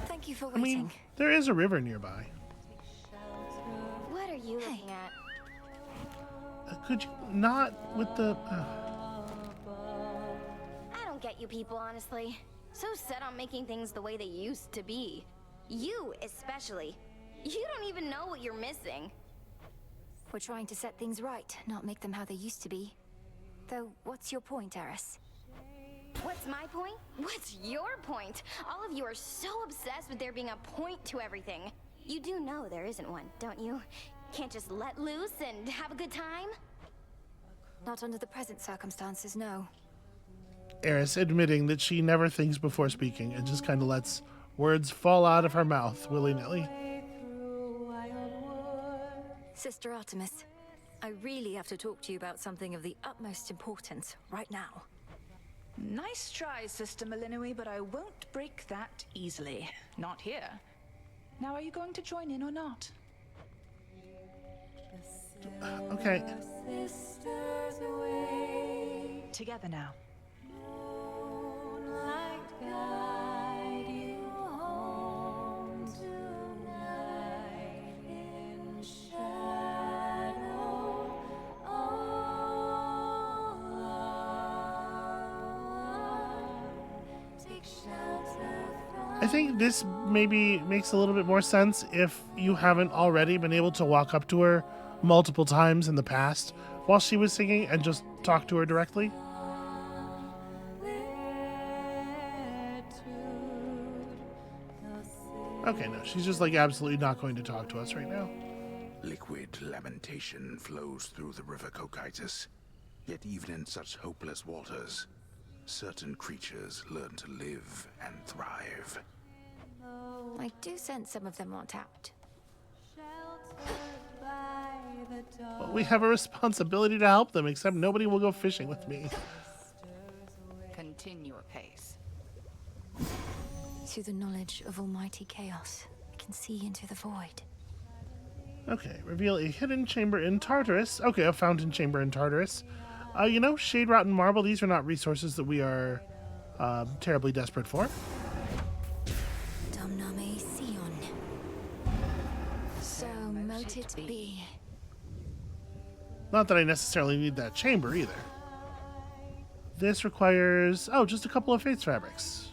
Thank you for waiting. I mean, there is a river nearby. What are you looking at? Could you not with the... I don't get you people, honestly. So set on making things the way they used to be. You, especially. You don't even know what you're missing. We're trying to set things right, not make them how they used to be. Though, what's your point, Eris? What's my point? What's your point? All of you are so obsessed with there being a point to everything. You do know there isn't one, don't you? Can't just let loose and have a good time? Not under the present circumstances, no. Eris admitting that she never thinks before speaking and just kind of lets words fall out of her mouth willy-nilly. Sister Artemis, I really have to talk to you about something of the utmost importance right now. Nice try, Sister Malinois, but I won't break that easily. Not here. Now, are you going to join in or not? Okay. Together now. I think this maybe makes a little bit more sense if you haven't already been able to walk up to her multiple times in the past while she was singing and just talk to her directly. Okay, no, she's just like absolutely not going to talk to us right now. Liquid lamentation flows through the river Cocytus. Yet even in such hopeless waters, certain creatures learn to live and thrive. I do sense some of them want out. Well, we have a responsibility to help them, except nobody will go fishing with me. Continue apace. Through the knowledge of almighty chaos, I can see into the void. Okay, reveal a hidden chamber in Tartarus. Okay, a fountain chamber in Tartarus. You know, shade rotten marble, these are not resources that we are terribly desperate for. Domname Sion. So mote it be. Not that I necessarily need that chamber either. This requires, oh, just a couple of Fates fabrics.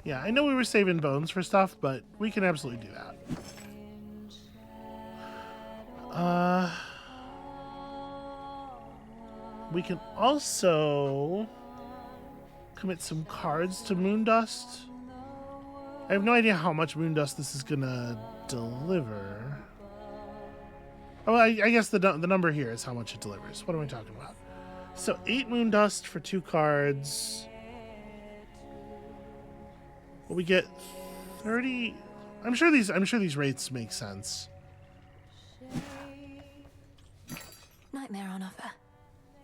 Yeah, I know we were saving bones for stuff, but we can absolutely do that. We can also commit some cards to Moondust. I have no idea how much Moondust this is gonna deliver. Oh, I guess the number here is how much it delivers. What am I talking about? So 8 Moondust for 2 cards. Well, we get 30. I'm sure these rates make sense. Nightmare on offer.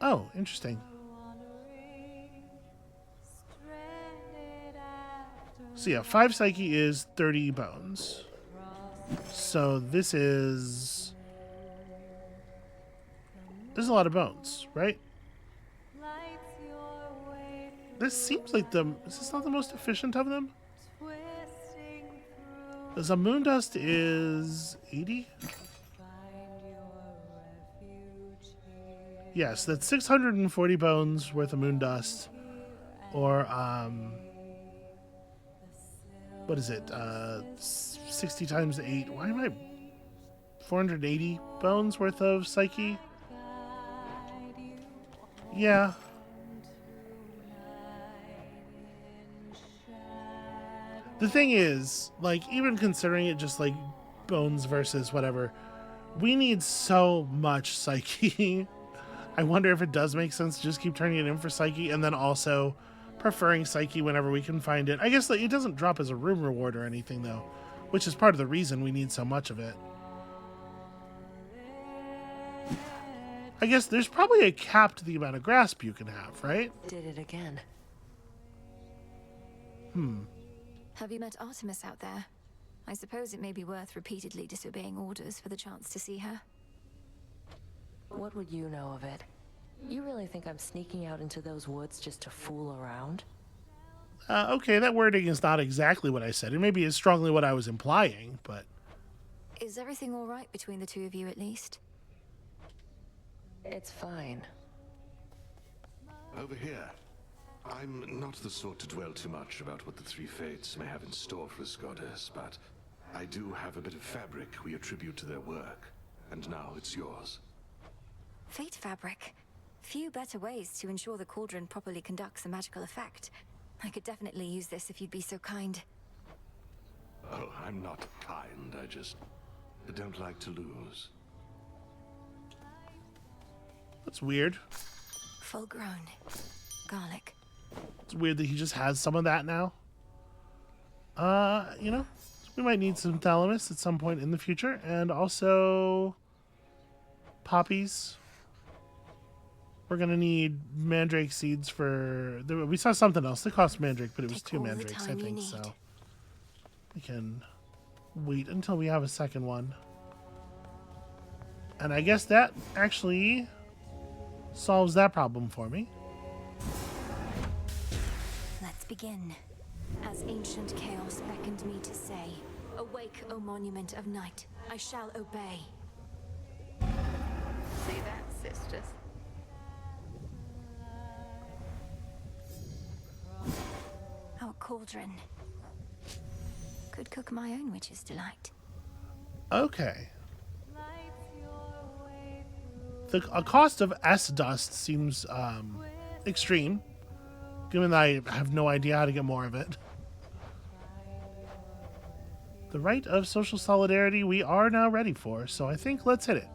Oh, interesting. So yeah, 5 Psyche is 30 bones. So this is a lot of bones, right? This seems like is this not the most efficient of them? The Moondust is 80? Yes, that's 640 bones worth of Moondust. Or, what is it? 60 times 8. Why am I... 480 bones worth of Psyche? Yeah. The thing is, like, even considering it just like bones versus whatever, we need so much Psyche. I wonder if it does make sense to just keep turning it in for Psyche and then also preferring Psyche whenever we can find it. I guess that it doesn't drop as a room reward or anything, though, which is part of the reason we need so much of it. I guess there's probably a cap to the amount of grasp you can have, right? Did it again. Have you met Artemis out there? I suppose it may be worth repeatedly disobeying orders for the chance to see her. What would you know of it? You really think I'm sneaking out into those woods just to fool around? Okay, that wording is not exactly what I said. It maybe is strongly what I was implying, but... Is everything all right between the two of you, at least? It's fine. Over here. I'm not the sort to dwell too much about what the three fates may have in store for us, goddess, but I do have a bit of fabric we attribute to their work, and now it's yours. Fate fabric. Few better ways to ensure the cauldron properly conducts a magical effect. I could definitely use this if you'd be so kind. Oh, I'm not kind, I just don't like to lose. That's weird. Full grown. Garlic. It's weird that he just has some of that now. You know, we might need some thalamus at some point in the future, and also poppies. We're gonna need mandrake seeds for... We saw something else that cost mandrake, but it was 2 mandrakes, I think, so... We can wait until we have a second one. And I guess that actually solves that problem for me. Let's begin. As ancient chaos beckoned me to say, awake, O monument of night, I shall obey. See that, sisters? Our cauldron. Could cook my own witch's delight. Okay. The cost of S-dust seems extreme, given that I have no idea how to get more of it. The rite of social solidarity we are now ready for, so I think let's hit it.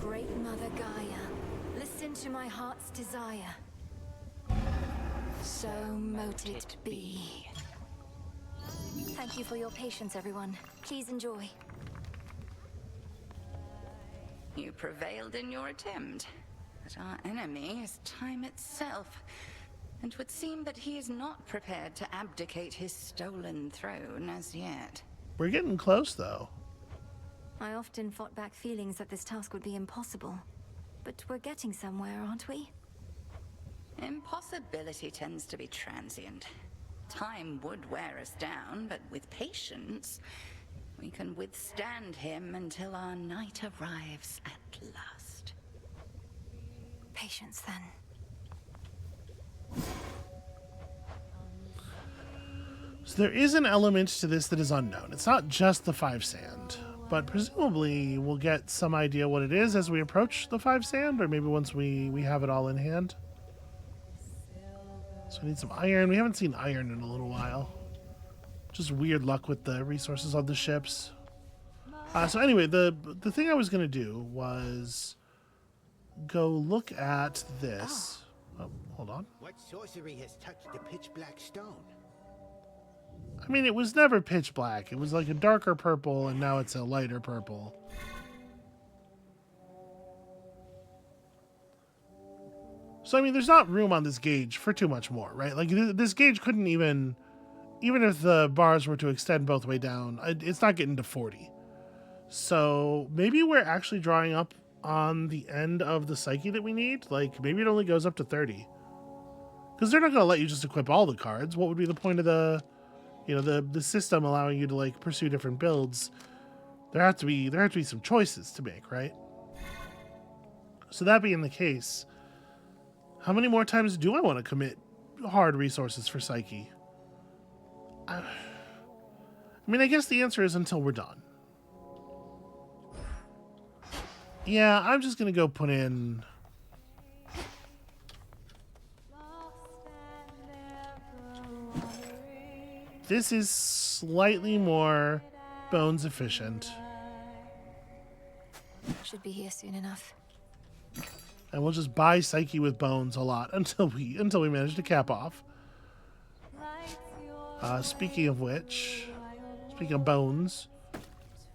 Great Mother Gaia, listen to my heart's desire. So mote it be. Thank you for your patience, everyone. Please enjoy. You prevailed in your attempt, but our enemy is time itself. And it would seem that he is not prepared to abdicate his stolen throne as yet. We're getting close, though. I often fought back feelings that this task would be impossible. But we're getting somewhere, aren't we? Impossibility tends to be transient. Time would wear us down, but with patience, we can withstand him until our night arrives at last. Patience, then. So there is an element to this that is unknown. It's not just the 5 sand, but presumably we'll get some idea what it is as we approach the 5 sand, or maybe once we have it all in hand. So we need some iron. We haven't seen iron in a little while. Just weird luck with the resources on the ships. So anyway, the thing I was going to do was go look at this. Oh, hold on. What sorcery has touched the pitch black stone? I mean, it was never pitch black. It was like a darker purple, and now it's a lighter purple. So, I mean, there's not room on this gauge for too much more, right? Like, this gauge couldn't even if the bars were to extend both the way down, it's not getting to 40. So, maybe we're actually drawing up on the end of the psyche that we need. Like, maybe it only goes up to 30. Because they're not going to let you just equip all the cards. What would be the point of the system allowing you to, like, pursue different builds? There have to be some choices to make, right? So that being the case, how many more times do I want to commit hard resources for Psyche? I mean, I guess the answer is until we're done. Yeah, I'm just going to go put in... This is slightly more bones efficient. Should be here soon enough. And we'll just buy Psyche with bones a lot until we manage to cap off. Speaking of which, speaking of bones,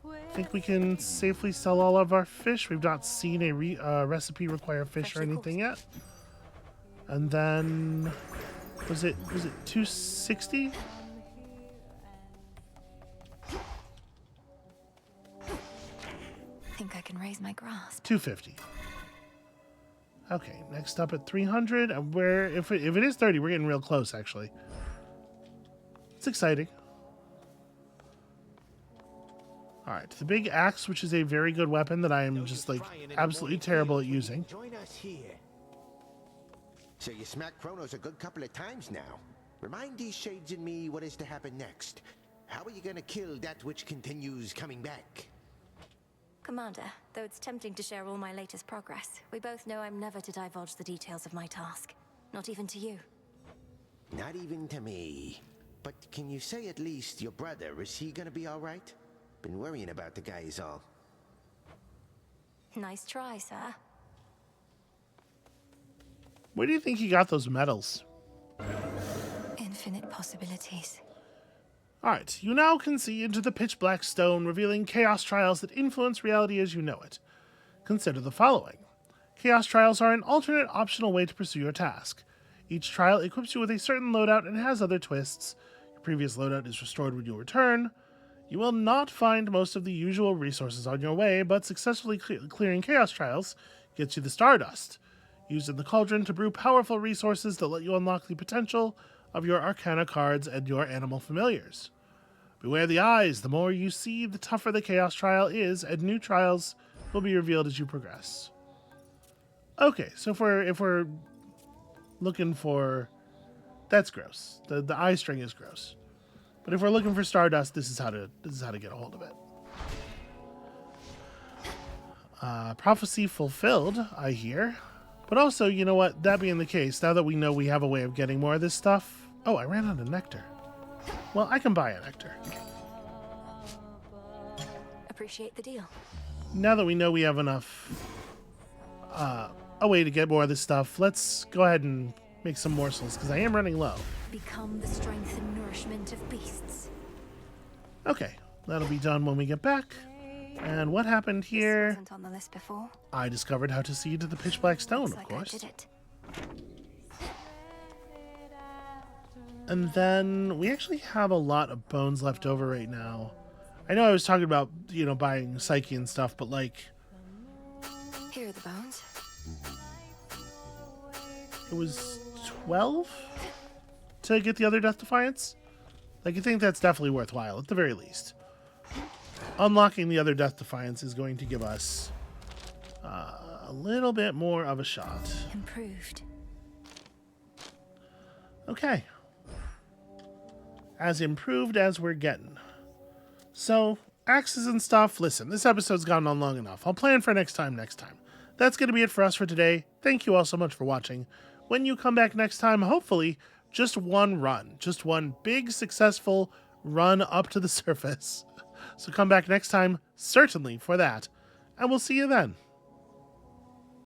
I think we can safely sell all of our fish. We've not seen a recipe require fish or anything yet. And then was it 260? Think I can raise my grasp. 250. Okay, next up at 300, and if it is 30, we're getting real close actually. It's exciting. All right, the big axe, which is a very good weapon that I am just like absolutely terrible at using. Join us here. So you smacked Chronos a good couple of times now. Remind these shades in me what is to happen next. How are you gonna kill that which continues coming back? Commander, though it's tempting to share all my latest progress, we both know I'm never to divulge the details of my task. Not even to you. Not even to me. But can you say at least your brother, is he gonna be alright? Been worrying about the guy is all. Nice try, sir. Where do you think he got those medals? Infinite possibilities. Alright, you now can see into the pitch black stone, revealing chaos trials that influence reality as you know it. Consider the following. Chaos trials are an alternate optional way to pursue your task. Each trial equips you with a certain loadout and has other twists. Your previous loadout is restored when you return. You will not find most of the usual resources on your way, but successfully clearing chaos trials gets you the Stardust, used in the cauldron to brew powerful resources that let you unlock the potential of your Arcana cards and your animal familiars. Beware the eyes. The more you see, the tougher the chaos trial is, and new trials will be revealed as you progress. Okay, so if we're looking for... That's gross. The eye string is gross. But if we're looking for Stardust, this is how to get a hold of it. Prophecy fulfilled, I hear. But also, you know what? That being the case, now that we know we have a way of getting more of this stuff... Oh, I ran out of nectar. Well, I can buy a nectar. Appreciate the deal. Now that we know we have enough... a way to get more of this stuff, let's go ahead and make some morsels, because I am running low. Become the strength and nourishment of beasts. Okay, that'll be done when we get back. And what happened here? This wasn't on the list before. I discovered how to see into the pitch black stone, Looks of like course. I did it. And then we actually have a lot of bones left over right now. I know I was talking about, you know, buying Psyche and stuff, but like... Here are the bones. It was 12 to get the other Death Defiance? Like, I think that's definitely worthwhile, at the very least. Unlocking the other Death Defiance is going to give us a little bit more of a shot. Improved. Okay. As improved as we're getting. So, axes and stuff, listen, this episode's gone on long enough. I'll plan for next time. That's going to be it for us for today. Thank you all so much for watching. When you come back next time, hopefully, just one run. Just one big, successful run up to the surface. So come back next time, certainly, for that. And we'll see you then.